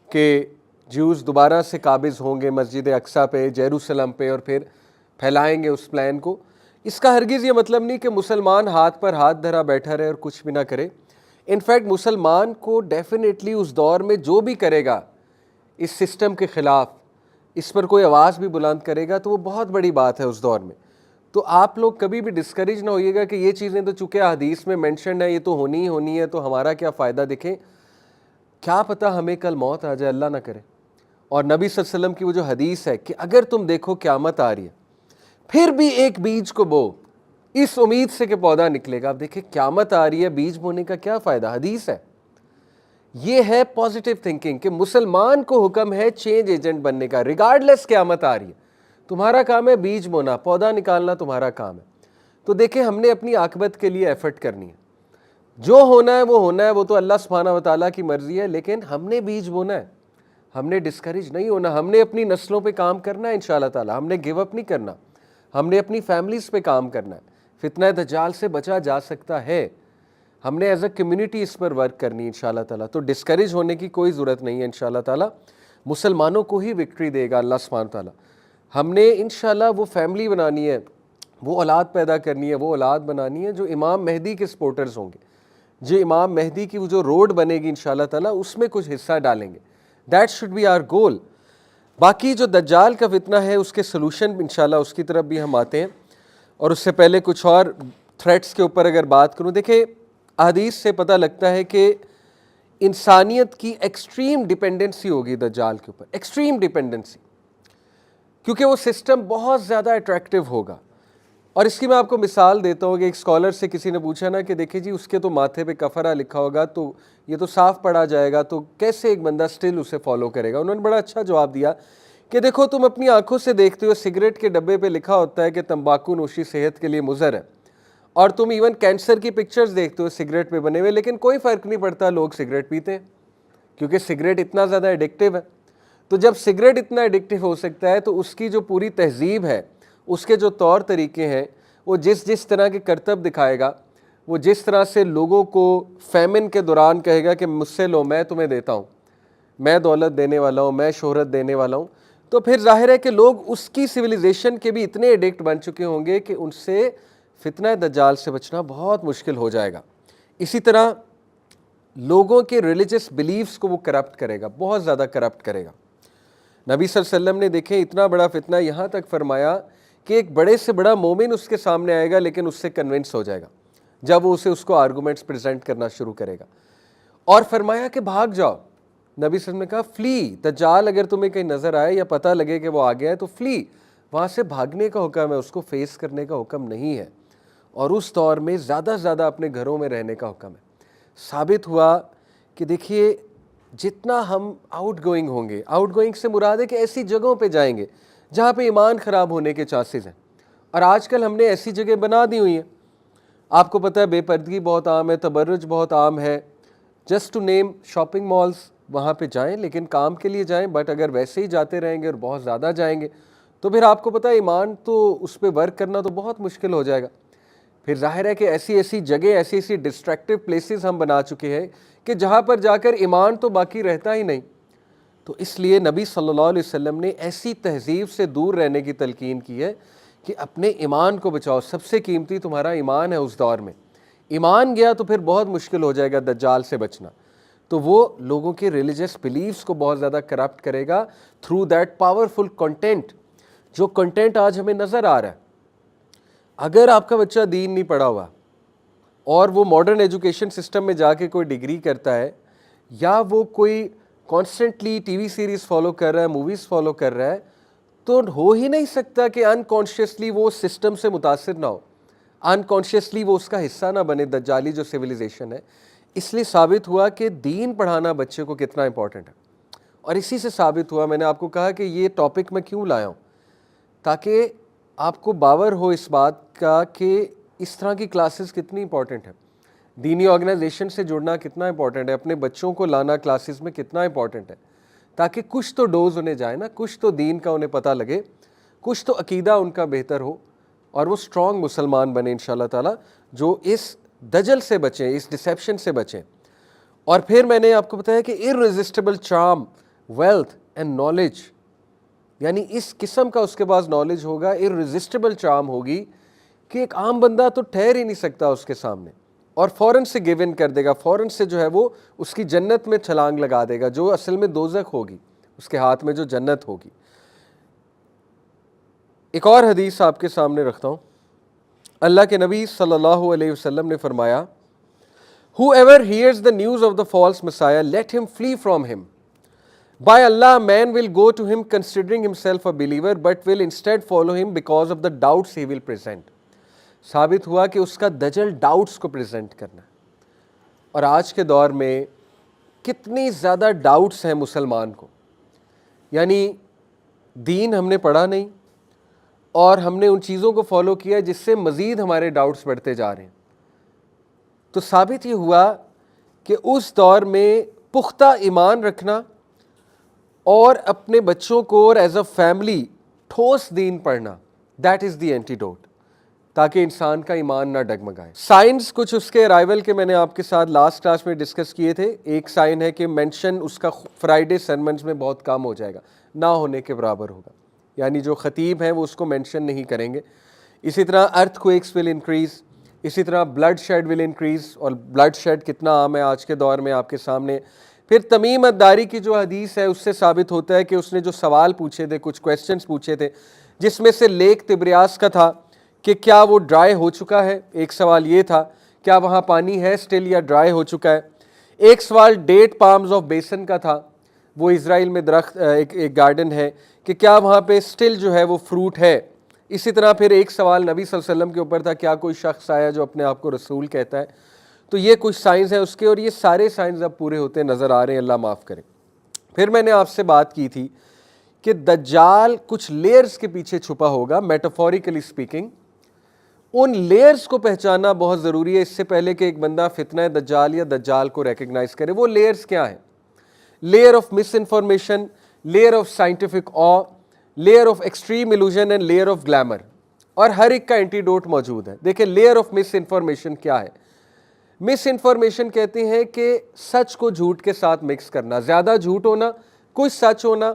A: کہ جیوز دوبارہ سے قابض ہوں گے مسجد اقصیٰ پہ, جیروسلم پہ, اور پھر پھیلائیں گے اس پلان کو. اس کا ہرگز یہ مطلب نہیں کہ مسلمان ہاتھ پر ہاتھ دھرا بیٹھا رہے اور کچھ بھی نہ کرے. انفیکٹ مسلمان کو ڈیفینیٹلی اس دور میں جو بھی کرے گا اس سسٹم کے خلاف, اس پر کوئی آواز بھی بلند کرے گا, تو وہ بہت بڑی بات ہے اس دور میں. تو آپ لوگ کبھی بھی ڈسکریج نہ ہوئیے گا کہ یہ چیزیں تو چونکہ حدیث میں مینشنڈ ہے, یہ تو ہونی ہی ہونی ہے, تو ہمارا کیا فائدہ. دیکھیں کیا پتہ ہمیں کل موت آ جائے, اللہ نہ کرے. اور نبی صلی اللہ علیہ وسلم کی وہ جو حدیث ہے کہ اگر تم دیکھو قیامت آ رہی ہے پھر بھی ایک بیج کو بو, اس امید سے کہ پودا نکلے گا. آپ دیکھیں قیامت آ رہی ہے, بیج بونے کا کیا فائدہ, حدیث ہے. یہ ہے پازیٹیو تھنکنگ کہ مسلمان کو حکم ہے چینج ایجنٹ بننے کا, ریگارڈلیس قیامت آ رہی ہے. تمہارا کام ہے بیج بونا, پودا نکالنا تمہارا کام ہے. تو دیکھیں ہم نے اپنی عاقبت کے لیے ایفرٹ کرنی ہے, جو ہونا ہے وہ ہونا ہے, وہ تو اللہ سبحانہ و تعالیٰ کی مرضی ہے, لیکن ہم نے بیج بونا ہے, ہم نے ڈسکریج نہیں ہونا, ہم نے اپنی نسلوں پہ کام کرنا ہے انشاءاللہ تعالیٰ, ہم نے گیو اپ نہیں کرنا, ہم نے اپنی فیملیز پہ کام کرنا ہے. فتنہ دجال سے بچا جا سکتا ہے, ہم نے ایز اے کمیونٹی اس پر ورک کرنی ہے انشاءاللہ تعالیٰ. تو ڈسکریج ہونے کی کوئی ضرورت نہیں ہے انشاءاللہ تعالیٰ, مسلمانوں کو ہی وکٹری دے گا اللہ سبحانہ تعالیٰ. ہم نے انشاءاللہ وہ فیملی بنانی ہے, وہ اولاد پیدا کرنی ہے, وہ اولاد بنانی ہے جو امام مہدی کے سپورٹرز ہوں گے, جو امام مہدی کی وہ جو روڈ بنے گی انشاءاللہ تعالیٰ اس میں کچھ حصہ ڈالیں گے. دیٹ شوڈ بی آر گول. باقی جو دجال کا فتنہ ہے اس کے سلوشن انشاءاللہ اس کی طرف بھی ہم آتے ہیں, اور اس سے پہلے کچھ اور تھریٹس کے اوپر اگر بات کروں. دیکھیں احادیث سے پتہ لگتا ہے کہ انسانیت کی ایکسٹریم ڈیپینڈنسی ہوگی دجال کے اوپر, ایکسٹریم ڈیپینڈنسی, کیونکہ وہ سسٹم بہت زیادہ اٹریکٹیو ہوگا. اور اس کی میں آپ کو مثال دیتا ہوں کہ ایک اسکالر سے کسی نے پوچھا نا کہ دیکھیں جی اس کے تو ماتھے پہ کفرہ لکھا ہوگا تو یہ تو صاف پڑھا جائے گا, تو کیسے ایک بندہ سٹل اسے فالو کرے گا. انہوں نے بڑا اچھا جواب دیا کہ دیکھو تم اپنی آنکھوں سے دیکھتے ہو سگریٹ کے ڈبے پہ لکھا ہوتا ہے کہ تمباکو نوشی صحت کے لیے مضر ہے, اور تم ایون کینسر کی پکچرز دیکھتے ہو سگریٹ پہ بنے ہوئے, لیکن کوئی فرق نہیں پڑتا لوگ سگریٹ پیتے ہیں کیونکہ سگریٹ اتنا زیادہ ایڈکٹیو ہے. تو جب سگریٹ اتنا ایڈکٹیو ہو سکتا ہے تو اس کی جو پوری تہذیب ہے, اس کے جو طور طریقے ہیں, وہ جس طرح کے کرتب دکھائے گا, وہ جس طرح سے لوگوں کو فیمن کے دوران کہے گا کہ مجھ سے لو میں تمہیں دیتا ہوں, میں دولت دینے والا ہوں, میں شہرت دینے والا ہوں, تو پھر ظاہر ہے کہ لوگ اس کی سویلائزیشن کے بھی اتنے ایڈکٹ بن چکے ہوں گے کہ ان سے فتنہ دجال سے بچنا بہت مشکل ہو جائے گا. اسی طرح لوگوں کے ریلیجس بلیفز کو وہ کرپٹ کرے گا, بہت زیادہ کرپٹ کرے گا. نبی صلی اللہ علیہ وسلم نے دیکھیں اتنا بڑا فتنہ یہاں تک فرمایا کہ ایک بڑے سے بڑا مومن اس کے سامنے آئے گا لیکن اس سے کنونس ہو جائے گا جب وہ اس کو آرگومنٹس پریزنٹ کرنا شروع کرے گا, اور فرمایا کہ بھاگ جاؤ. نبی صلی اللہ علیہ وسلم نے کہا فلی, دجال اگر تمہیں کہیں نظر آئے یا پتہ لگے کہ وہ آ گیا ہے تو فلی, وہاں سے بھاگنے کا حکم ہے, اس کو فیس کرنے کا حکم نہیں ہے. اور اس دور میں زیادہ سے زیادہ اپنے گھروں میں رہنے کا حکم ہے. ثابت ہوا کہ دیکھیے جتنا ہم آؤٹ گوئنگ ہوں گے, آؤٹ گوئنگ سے مراد ہے کہ ایسی جگہوں پہ جائیں گے جہاں پہ ایمان خراب ہونے کے چانسز ہیں, اور آج کل ہم نے ایسی جگہ بنا دی ہوئی ہیں. آپ کو پتہ ہے بے پردگی بہت عام ہے, تبرج بہت عام ہے, just to name shopping malls, وہاں پہ جائیں لیکن کام کے لیے جائیں, بٹ اگر ویسے ہی جاتے رہیں گے اور بہت زیادہ جائیں گے تو پھر آپ کو پتہ ہے ایمان تو اس پہ ورک کرنا تو بہت مشکل ہو جائے گا. پھر ظاہر ہے کہ ایسی جگہ, ایسی ڈسٹریکٹیو پلیسز ہم بنا چکے ہیں کہ جہاں پر جا کر ایمان تو باقی رہتا ہی نہیں. تو اس لیے نبی صلی اللہ علیہ وسلم نے ایسی تہذیب سے دور رہنے کی تلقین کی ہے کہ اپنے ایمان کو بچاؤ, سب سے قیمتی تمہارا ایمان ہے. اس دور میں ایمان گیا تو پھر بہت مشکل ہو جائے گا دجال سے بچنا. تو وہ لوگوں کے ریلیجس بلیفز کو بہت زیادہ کرپٹ کرے گا تھرو دیٹ پاورفل کنٹینٹ, جو کنٹینٹ آج ہمیں نظر آ رہا ہے. اگر آپ کا بچہ دین نہیں پڑھا ہوا اور وہ ماڈرن ایجوکیشن سسٹم میں جا کے کوئی ڈگری کرتا ہے, یا وہ کوئی constantly T V series follow کر رہا ہے, موویز فالو کر رہا ہے, تو ہو ہی نہیں سکتا کہ انکانشیسلی وہ سسٹم سے متاثر نہ ہو, انکانشیسلی وہ اس کا حصہ نہ بنے دجالی جو سویلائزیشن ہے. اس لیے ثابت ہوا کہ دین پڑھانا بچے کو کتنا امپورٹنٹ ہے. اور اسی سے ثابت ہوا, میں نے آپ کو کہا کہ یہ ٹاپک میں کیوں لایا ہوں, تاکہ آپ کو باور ہو اس بات کا کہ اس طرح کی کلاسز کتنی امپورٹنٹ ہے, دینی آرگنائزیشن سے جڑنا کتنا امپورٹنٹ ہے, اپنے بچوں کو لانا کلاسز میں کتنا امپورٹنٹ ہے, تاکہ کچھ تو ڈوز انہیں جائے نا, کچھ تو دین کا انہیں پتہ لگے, کچھ تو عقیدہ ان کا بہتر ہو, اور وہ اسٹرانگ مسلمان بنے انشاءاللہ تعالیٰ, جو اس دجل سے بچیں, اس ڈسیپشن سے بچیں. اور پھر میں نے آپ کو بتایا کہ irresistible charm, wealth and knowledge, یعنی اس قسم کا اس کے پاس نالج ہوگا, irresistible charm ہوگی کہ ایک عام بندہ تو ٹھہر ہی نہیں سکتا اس کے سامنے, اور فوراً سے گیو ان کر دے گا, فوراً سے جو ہے وہ اس کی جنت میں چھلانگ لگا دے گا, جو اصل میں دوزخ ہوگی, اس کے ہاتھ میں جو جنت ہوگی. ایک اور حدیث آپ کے سامنے رکھتا ہوں. اللہ کے نبی صلی اللہ علیہ وسلم نے فرمایا, Whoever hears the news of the false Messiah, let him flee from him. By Allah, man will go to him considering himself a believer, but will instead follow him because of the doubts he will present. ثابت ہوا کہ اس کا دجل doubts کو present کرنا ہے. اور آج کے دور میں کتنی زیادہ ڈاؤٹس ہیں مسلمان کو, یعنی دین ہم نے پڑھا نہیں اور ہم نے ان چیزوں کو فالو کیا جس سے مزید ہمارے ڈاؤٹس بڑھتے جا رہے ہیں. تو ثابت یہ ہوا کہ اس دور میں پختہ ایمان رکھنا اور اپنے بچوں کو اور ایز اے فیملی ٹھوس دین پڑھنا، دیٹ از دی اینٹیڈوٹ، تاکہ انسان کا ایمان نہ ڈگمگائے۔ سائنس کچھ اس کے ارائیول کے میں نے آپ کے ساتھ لاسٹ کلاس میں ڈسکس کیے تھے۔ ایک سائن ہے کہ مینشن اس کا فرائیڈے سرمنز میں بہت کم ہو جائے گا، نہ ہونے کے برابر ہوگا، یعنی جو خطیب ہیں وہ اس کو مینشن نہیں کریں گے۔ اسی طرح ارتھ کویکس ول انکریز، اسی طرح بلڈ شیڈ ول انکریز، اور بلڈ شیڈ کتنا عام ہے آج کے دور میں آپ کے سامنے۔ پھر تمیم الداری کی جو حدیث ہے اس سے ثابت ہوتا ہے کہ اس نے جو سوال پوچھے تھے، کچھ کویسچنز پوچھے تھے، جس میں سے لیک تبریاس کا تھا کہ کیا وہ ڈرائی ہو چکا ہے، ایک سوال یہ تھا کیا وہاں پانی ہے سٹل یا ڈرائی ہو چکا ہے۔ ایک سوال ڈیٹ پامز آف بیسن کا تھا، وہ اسرائیل میں درخت ایک گارڈن ہے، کہ کیا وہاں پہ سٹل جو ہے وہ فروٹ ہے۔ اسی طرح پھر ایک سوال نبی صلی اللہ علیہ وسلم کے اوپر تھا، کیا کوئی شخص آیا جو اپنے آپ کو رسول کہتا ہے۔ تو یہ کچھ سائنس ہے اس کے، اور یہ سارے سائنس اب پورے ہوتے نظر آ رہے ہیں، اللہ معاف کرے۔ پھر میں نے آپ سے بات کی تھی کہ دجال کچھ لیئرز کے پیچھے چھپا ہوگا، میٹافوریکلی سپیکنگ۔ ان لیئرز کو پہچاننا بہت ضروری ہے اس سے پہلے کہ ایک بندہ فتنہ دجال یا دجال کو ریکگنائز کرے۔ وہ لیئرز کیا ہیں؟ Layer of misinformation, layer of scientific uh, layer of extreme illusion and layer of glamour, اور ہر ایک کا اینٹیڈوٹ موجود ہے۔ دیکھیں لیئر آف مس انفارمیشن کیا ہے؟ مس انفارمیشن کہتے ہیں کہ سچ کو جھوٹ کے ساتھ مکس کرنا، زیادہ جھوٹ ہونا، کچھ سچ ہونا،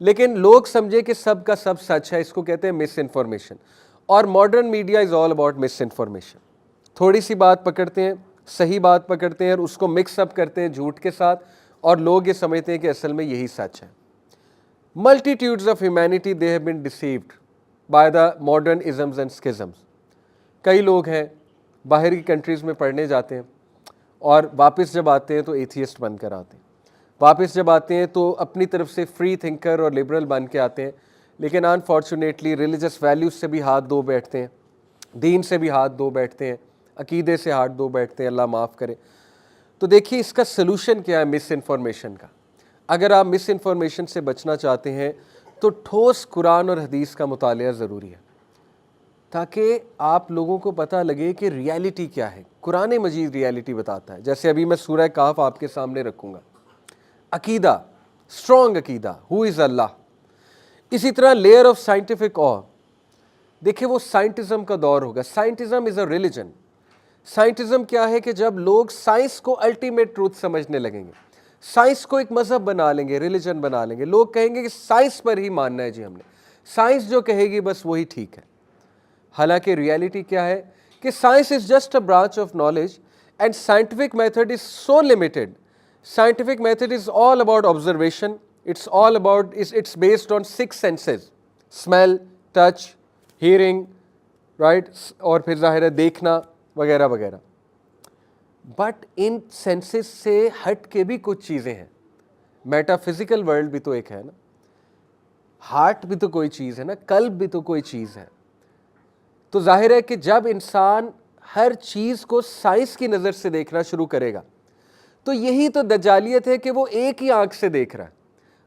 A: لیکن لوگ سمجھے کہ سب کا سب سچ ہے، اس کو کہتے ہیں مس انفارمیشن۔ اور modern media is all about miss information. تھوڑی سی بات پکڑتے ہیں، صحیح بات پکڑتے ہیں اور اس کو مکس اپ کرتے ہیں جھوٹ کے ساتھ، اور لوگ یہ سمجھتے ہیں کہ اصل میں یہی سچ ہے۔ Multitudes of humanity they have been deceived by the modern isms and schisms. کئی لوگ ہیں باہر کی کنٹریز میں پڑھنے جاتے ہیں اور واپس جب آتے ہیں تو ایتھیسٹ بن کر آتے ہیں، واپس جب آتے ہیں تو اپنی طرف سے فری تھنکر اور لبرل بن کے آتے ہیں، لیکن انفارچونیٹلی ریلیجس ویلیوز سے بھی ہاتھ دھو بیٹھتے ہیں، دین سے بھی ہاتھ دھو بیٹھتے ہیں، عقیدے سے ہاتھ دھو بیٹھتے ہیں، اللہ معاف کرے۔ تو دیکھیے اس کا سلوشن کیا ہے مس انفارمیشن کا۔ اگر آپ مس انفارمیشن سے بچنا چاہتے ہیں تو ٹھوس قرآن اور حدیث کا مطالعہ ضروری ہے، تاکہ آپ لوگوں کو پتہ لگے کہ ریالٹی کیا ہے۔ قرآن مجید ریالٹی بتاتا ہے، جیسے ابھی میں سورہ کہف آپ کے سامنے رکھوں گا۔ عقیدہ، اسٹرانگ عقیدہ، ہو از اللہ۔ اسی طرح لیئر آف سائنٹیفک آ، دیکھیں وہ سائنٹزم کا دور ہوگا۔ سائنٹزم از اے ریلیجن۔ سائنٹزم کیا ہے کہ جب لوگ سائنس کو الٹیمیٹ ٹروتھ سمجھنے لگیں گے، سائنس کو ایک مذہب بنا لیں گے، ریلیجن بنا لیں گے، لوگ کہیں گے کہ سائنس پر ہی ماننا ہے جی ہم نے، سائنس جو کہے گی بس وہی ٹھیک ہے۔ حالانکہ ریالٹی کیا ہے کہ science is just a branch of knowledge and scientific method is so limited. Scientific method is all about observation, it's all about it's based on 6 senses, smell, touch, hearing, right, اور پھر ظاہر ہے دیکھنا وغیرہ وغیرہ۔ بٹ ان سینسز سے ہٹ کے بھی کچھ چیزیں ہیں۔ میٹا فزیکل ورلڈ بھی تو ایک ہے نا، ہارٹ بھی تو کوئی چیز ہے نا، قلب بھی تو کوئی چیز ہے۔ تو ظاہر ہے کہ جب انسان ہر چیز کو سائنس کی نظر سے دیکھنا شروع کرے گا تو یہی تو دجالیت ہے کہ وہ ایک ہی آنکھ سے دیکھ رہا ہے،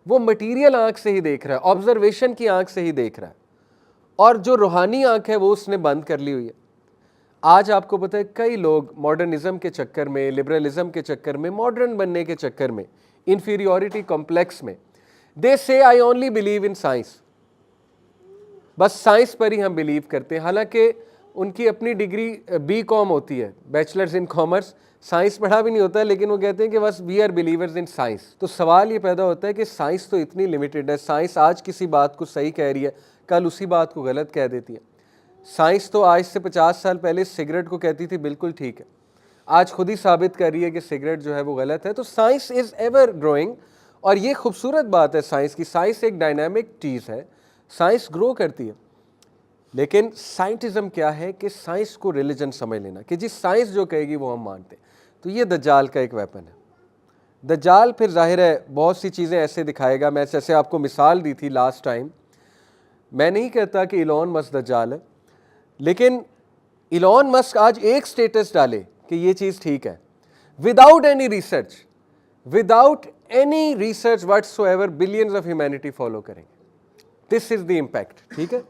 A: وہ مٹیریل آنکھ سے ہی دیکھ رہا ہے، آبزرویشن کی آنکھ سے ہی دیکھ رہا ہے، اور جو روحانی آنکھ ہے وہ اس نے بند کر لی ہوئی ہے۔ آج آپ کو پتہ ہے کئی لوگ ماڈرنزم کے چکر میں، لبرلزم کے چکر میں، ماڈرن بننے کے چکر میں، انفیریورٹی کمپلیکس میں، دے سے I only believe in science, بس سائنس پر ہی ہم بلیو کرتے ہیں۔ حالانکہ ان کی اپنی ڈگری بی کام ہوتی ہے، بیچلرز ان کامرس، سائنس پڑھا بھی نہیں ہوتا ہے، لیکن وہ کہتے ہیں کہ بس we are believers in science. تو سوال یہ پیدا ہوتا ہے کہ سائنس تو اتنی لمیٹڈ ہے، سائنس آج کسی بات کو صحیح کہہ رہی ہے، کل اسی بات کو غلط کہہ دیتی ہے۔ سائنس تو آج سے 50 سال پہلے سگریٹ کو کہتی تھی بالکل ٹھیک ہے، آج خود ہی ثابت کر رہی ہے کہ سگریٹ جو ہے وہ غلط ہے۔ تو سائنس از ایور گروئنگ، اور یہ خوبصورت بات ہے سائنس کی۔ سائنس ایک ڈائنامک چیز ہے، سائنس گرو کرتی ہے، لیکن سائنٹزم کیا ہے کہ سائنس کو ریلیجن سمجھ لینا کہ جی سائنس جو کہے گی وہ ہم مانتے ہیں۔ تو یہ دجال کا ایک ویپن ہے۔ دجال پھر ظاہر ہے بہت سی چیزیں ایسے دکھائے گا، میں جیسے آپ کو مثال دی تھی لاسٹ ٹائم، میں نہیں کہتا کہ ایلون مسک دجال ہے، لیکن ایلون مسک آج ایک سٹیٹس ڈالے کہ یہ چیز ٹھیک ہے، without any research, without any research what's ever, billions of humanity follow کریں گے۔ دس از دی امپیکٹ، ٹھیک ہے،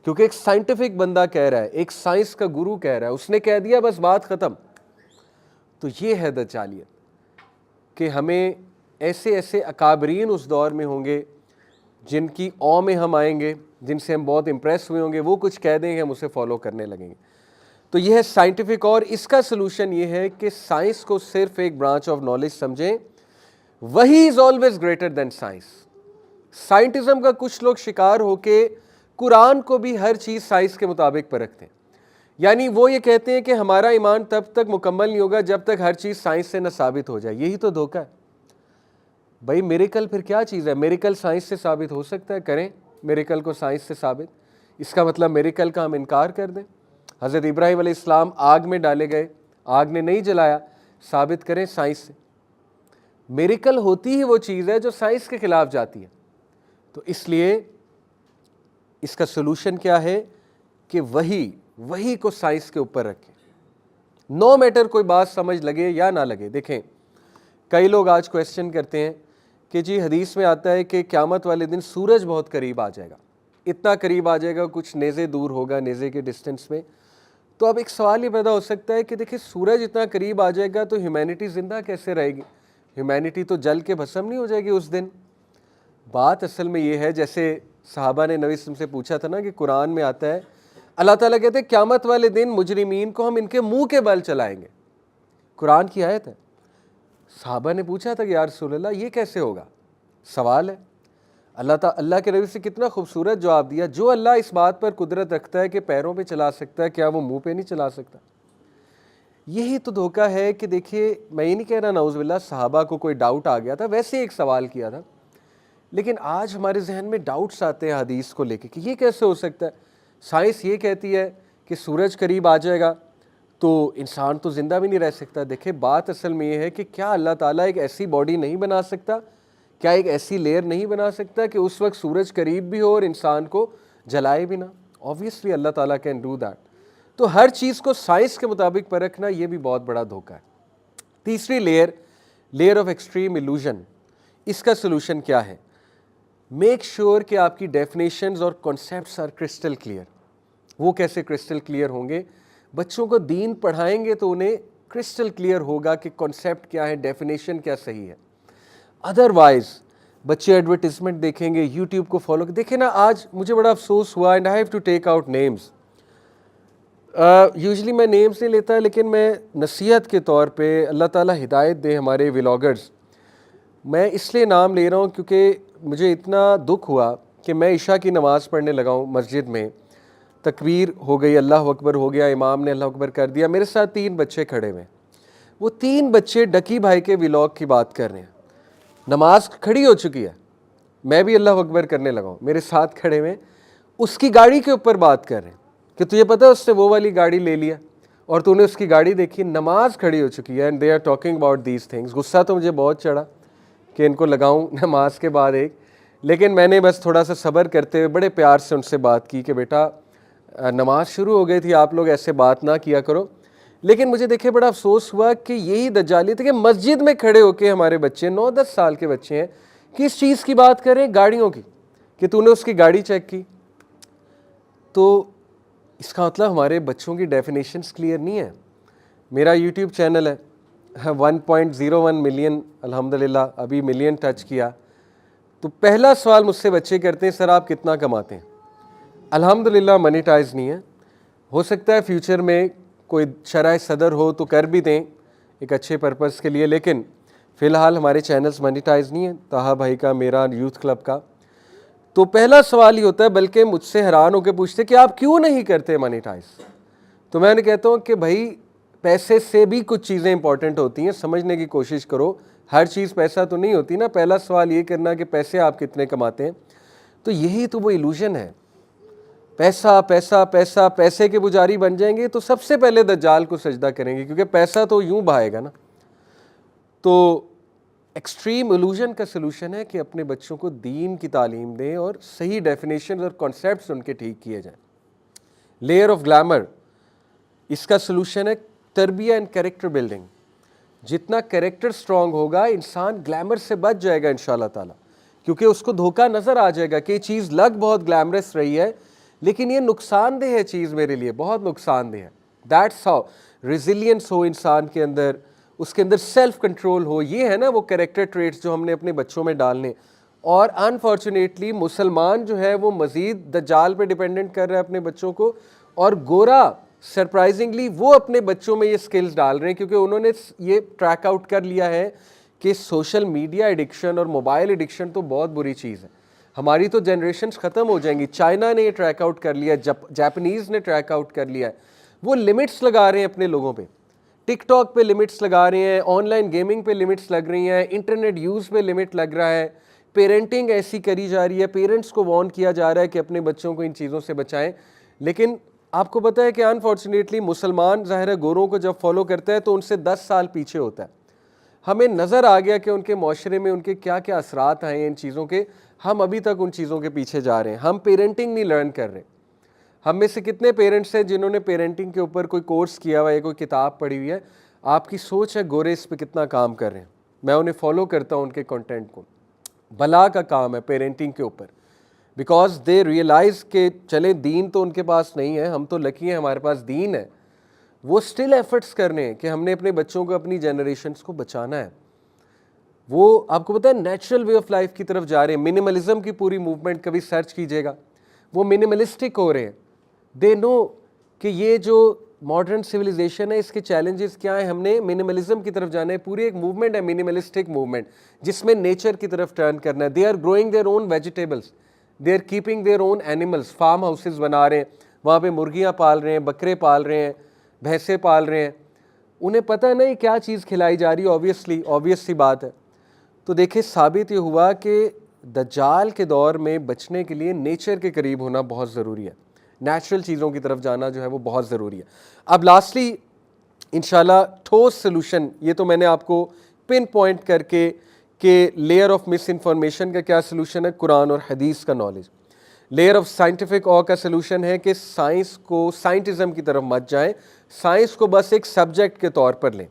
A: کیونکہ ایک سائنٹیفک بندہ کہہ رہا ہے، ایک سائنس کا گرو کہہ رہا ہے، اس نے کہہ دیا بس بات ختم۔ تو یہ ہے دجالیت کہ ہمیں ایسے ایسے اکابرین اس دور میں ہوں گے جن کی او میں ہم آئیں گے، جن سے ہم بہت امپریس ہوئے ہوں گے، وہ کچھ کہہ دیں گے ہم اسے فالو کرنے لگیں گے. تو یہ ہے سائنٹیفک، اور اس کا سلوشن یہ ہے کہ سائنس کو صرف ایک برانچ آف نالج سمجھیں. وہی is always greater than science. Scientism کا کچھ لوگ شکار ہو کے قرآن کو بھی ہر چیز سائنس کے مطابق پرکھتے ہیں. یعنی وہ یہ کہتے ہیں کہ ہمارا ایمان تب تک مکمل نہیں ہوگا جب تک ہر چیز سائنس سے نہ ثابت ہو جائے. یہی تو دھوکہ ہے بھائی. میریکل پھر کیا چیز ہے؟ میریکل سائنس سے ثابت ہو سکتا ہے، کریں میریکل کو سائنس سے ثابت. اس کا مطلب میریکل کا ہم انکار کر دیں. حضرت ابراہیم علیہ السلام آگ میں ڈالے گئے، آگ نے نہیں جلایا، ثابت کریں سائنس سے. میریکل ہوتی ہی وہ چیز ہے جو سائنس کے خلاف جاتی ہے. تو اس لیے اس کا سلوشن کیا ہے کہ وہی کو سائنس کے اوپر رکھیں، نو میٹر کوئی بات سمجھ لگے یا نہ لگے. دیکھیں کئی لوگ آج کویسچن کرتے ہیں کہ جی حدیث میں آتا ہے کہ قیامت والے دن سورج بہت قریب آ جائے گا، اتنا قریب آ جائے گا کچھ نیزے دور ہوگا، نیزے کے ڈسٹینس میں. تو اب ایک سوال یہ پیدا ہو سکتا ہے کہ دیکھیں سورج اتنا قریب آ جائے گا تو ہیومینٹی زندہ کیسے رہے گی؟ ہیومینٹی تو جل کے بھسم نہیں ہو جائے گی اس دن. بات اصل میں یہ ہے، جیسے صحابہ نے نبی صلی اللہ علیہ وسلم سے پوچھا تھا نا کہ قرآن میں آتا ہے اللہ تعالیٰ کہتے ہیں قیامت والے دن مجرمین کو ہم ان کے منہ کے بل چلائیں گے. قرآن کی آیت ہے. صحابہ نے پوچھا تھا کہ یا رسول اللہ یہ کیسے ہوگا؟ سوال ہے. اللہ کے نبی سے کتنا خوبصورت جواب دیا. جو اللہ اس بات پر قدرت رکھتا ہے کہ پیروں پہ چلا سکتا ہے، کیا وہ منہ پہ نہیں چلا سکتا؟ یہی تو دھوکہ ہے کہ دیکھیے میں یہ نہیں کہہ رہا نعوذ باللہ صحابہ کو کوئی ڈاؤٹ آ گیا تھا، ویسے ایک سوال کیا تھا، لیکن آج ہمارے ذہن میں ڈاؤٹس آتے ہیں حدیث کو لے کے کہ یہ کیسے ہو سکتا ہے. سائنس یہ کہتی ہے کہ سورج قریب آ جائے گا تو انسان تو زندہ بھی نہیں رہ سکتا. دیکھیں بات اصل میں یہ ہے کہ کیا اللہ تعالیٰ ایک ایسی باڈی نہیں بنا سکتا، کیا ایک ایسی لیئر نہیں بنا سکتا کہ اس وقت سورج قریب بھی ہو اور انسان کو جلائے بھی نہ؟ آبویسلی اللہ تعالیٰ کین ڈو دیٹ. تو ہر چیز کو سائنس کے مطابق پرکھنا یہ بھی بہت بڑا دھوکہ ہے. تیسری لیئر آف ایکسٹریم ایلوژن. اس کا سلوشن کیا ہے؟ میک شیور کہ آپ کی ڈیفینیشنز اور کانسیپٹس آر کرسٹل کلیئر. وہ کیسے کرسٹل کلیئر ہوں گے؟ بچوں کو دین پڑھائیں گے تو انہیں کرسٹل کلیئر ہوگا کہ کانسیپٹ کیا ہے، ڈیفینیشن کیا صحیح ہے. ادروائز بچے ایڈورٹیزمنٹ دیکھیں گے، یوٹیوب کو فالو. دیکھیں نا آج مجھے بڑا افسوس ہوا، and I have to take out names. Usually میں نیمز نہیں لیتا لیکن میں نصیحت کے طور پہ اللہ تعالیٰ ہدایت دے ہمارے ولاگرز، میں اس لیے نام لے رہا ہوں کیونکہ مجھے اتنا دکھ ہوا کہ میں عشاء کی نماز پڑھنے لگا ہوں مسجد میں، تکبیر ہو گئی، اللہ اکبر ہو گیا، امام نے اللہ اکبر کر دیا، میرے ساتھ 3 بچے کھڑے ہوئے. وہ 3 بچے ڈکی بھائی کے ولاگ کی بات کر رہے ہیں. نماز کھڑی ہو چکی ہے، میں بھی اللہ اکبر کرنے لگا ہوں، میرے ساتھ کھڑے ہوئے اس کی گاڑی کے اوپر بات کر رہے ہیں کہ تجھے پتہ ہے اس نے وہ والی گاڑی لے لیا اور تو نے اس کی گاڑی دیکھی. نماز کھڑی ہو چکی ہے and they are talking about these things. غصہ تو مجھے بہت چڑھا کہ ان کو لگاؤں نماز کے بعد ایک، لیکن میں نے بس تھوڑا سا صبر کرتے ہوئے بڑے پیار سے ان سے بات کی کہ بیٹا نماز شروع ہو گئی تھی، آپ لوگ ایسے بات نہ کیا کرو. لیکن مجھے دیکھے بڑا افسوس ہوا کہ یہی دجالیت ہے کہ مسجد میں کھڑے ہو کے ہمارے بچے 9-10 سال کے بچے ہیں کس چیز کی بات کریں؟ گاڑیوں کی، کہ تو نے اس کی گاڑی چیک کی. تو اس کا مطلب ہمارے بچوں کی ڈیفینیشنز کلیئر نہیں ہے. میرا یوٹیوب چینل ہے 1.01 ملین، الحمدللہ ابھی ملین ٹچ کیا. تو پہلا سوال مجھ سے بچے کرتے ہیں سر آپ کتنا کماتے ہیں؟ الحمدللہ منیٹائز نہیں ہے، ہو سکتا ہے فیوچر میں کوئی شرح صدر ہو تو کر بھی دیں ایک اچھے پرپس کے لیے، لیکن فی الحال ہمارے چینلز منیٹائز نہیں ہیں، طاہا بھائی کا، میرا، یوتھ کلب کا. تو پہلا سوال ہی ہوتا ہے، بلکہ مجھ سے حیران ہو کے پوچھتے کہ آپ کیوں نہیں کرتے منیٹائز؟ تو میں نے کہتا ہوں کہ بھائی پیسے سے بھی کچھ چیزیں امپورٹنٹ ہوتی ہیں، سمجھنے کی کوشش کرو، ہر چیز پیسہ تو نہیں ہوتی نا. پہلا سوال یہ کرنا کہ پیسے آپ کتنے کماتے ہیں. تو یہی تو وہ ایلوژن ہے، پیسہ پیسہ پیسہ. پیسے کے پجاری بن جائیں گے تو سب سے پہلے دجال کو سجدہ کریں گے کیونکہ پیسہ تو یوں بہائے گا نا. تو ایکسٹریم ایلوژن کا سلوشن ہے کہ اپنے بچوں کو دین کی تعلیم دیں اور صحیح ڈیفینیشنز اور کانسیپٹس ان کے ٹھیک کیے جائیں. Layer of glamour. اس کا سلوشن ہے تربیہ اینڈ کریکٹر بلڈنگ. جتنا کریکٹر سٹرونگ ہوگا انسان گلیمر سے بچ جائے گا انشاءاللہ تعالیٰ، کیونکہ اس کو دھوکہ نظر آ جائے گا کہ یہ چیز لگ بہت گلیمرس رہی ہے لیکن یہ نقصان دہ ہے چیز، میرے لیے بہت نقصان دہ ہے. دیٹس ہاؤ ریزیلینس ہو انسان کے اندر، اس کے اندر سیلف کنٹرول ہو. یہ ہے نا وہ کریکٹر ٹریٹس جو ہم نے اپنے بچوں میں ڈالنے. اور انفارچونیٹلی مسلمان جو ہے وہ مزید دجال پہ ڈیپینڈنٹ کر رہا ہے اپنے بچوں کو, اور گورا سرپرائزنگلی وہ اپنے بچوں میں یہ سکلز ڈال رہے ہیں, کیونکہ انہوں نے یہ ٹریک آؤٹ کر لیا ہے کہ سوشل میڈیا ایڈکشن اور موبائل ایڈکشن تو بہت بری چیز ہے. ہماری تو جنریشنز ختم ہو جائیں گی. چائنا نے یہ ٹریک آؤٹ کر لیا, جاپنیز نے ٹریک آؤٹ کر لیا ہے. وہ لمٹس لگا رہے ہیں اپنے لوگوں پہ, ٹک ٹاک پہ لمٹس لگا رہے ہیں, آن لائن گیمنگ پہ لمٹس لگ رہی ہیں, انٹرنیٹ یوز پہ لمٹ لگ رہا ہے, پیرنٹنگ ایسی کری جا رہی ہے, پیرنٹس کو وارن کیا جا رہا ہے کہ اپنے بچوں کو ان چیزوں سے بچائیں. لیکن آپ کو پتہ ہے کہ انفارچونیٹلی مسلمان ظاہر ہے گوروں کو جب فالو کرتا ہے تو ان سے 10 سال پیچھے ہوتا ہے. ہمیں نظر آ گیا کہ ان کے معاشرے میں ان کے کیا کیا اثرات آئے ہیں ان چیزوں کے, ہم ابھی تک ان چیزوں کے پیچھے جا رہے ہیں. ہم پیرنٹنگ نہیں لرن کر رہے. ہم میں سے کتنے پیرنٹس ہیں جنہوں نے پیرنٹنگ کے اوپر کوئی کورس کیا ہوا ہے, کوئی کتاب پڑھی ہوئی ہے؟ آپ کی سوچ ہے گورے اس پہ کتنا کام کر رہے ہیں. میں انہیں فالو کرتا ہوں ان کے کنٹینٹ کو. بلا کا کام ہے پیرنٹنگ کے اوپر, بیکاز دے ریئلائز کہ چلیں دین تو ان کے پاس نہیں ہے, ہم تو لکی ہیں ہمارے پاس دین ہے. وہ سٹل ایفرٹس کر رہے ہیں کہ ہم نے اپنے بچوں کو اپنی جنریشنز کو بچانا ہے. وہ آپ کو پتہ ہے نیچرل وے آف لائف کی طرف جا رہے ہیں. منیملزم کی پوری موومنٹ کبھی سرچ کیجیے گا, وہ منیملسٹک ہو رہے ہیں. دے نو کہ یہ جو ماڈرن سویلائزیشن ہے اس کے چیلنجز کیا ہیں, ہم نے منیملزم کی طرف جانا ہے. پوری ایک موومنٹ ہے منیملسٹک موومنٹ جس میں نیچر کی طرف ٹرن کرنا ہے. They are growing their own vegetables, they are keeping their own animals. Farm houses بنا رہے ہیں, وہاں پہ مرغیاں پال رہے ہیں, بکرے پال رہے ہیں, بھینسیں پال رہے ہیں. انہیں پتہ نہیں کیا چیز کھلائی جا رہی ہے, obvious سی بات ہے. تو دیکھیں ثابت یہ ہوا کہ دجال کے دور میں بچنے کے لیے نیچر کے قریب ہونا بہت ضروری ہے. نیچرل چیزوں کی طرف جانا جو ہے وہ بہت ضروری ہے. اب لاسٹلی انشاءاللہ ٹھوس سلوشن, یہ تو میں نے آپ کو پن پوائنٹ کر کے کہ لیئر آف مس انفارمیشن کا کیا سلوشن ہے, قرآن اور حدیث کا نالج. لیئر آف سائنٹیفک آ کا سلوشن ہے کہ سائنس کو, سائنٹزم کی طرف مت جائیں, سائنس کو بس ایک سبجیکٹ کے طور پر لیں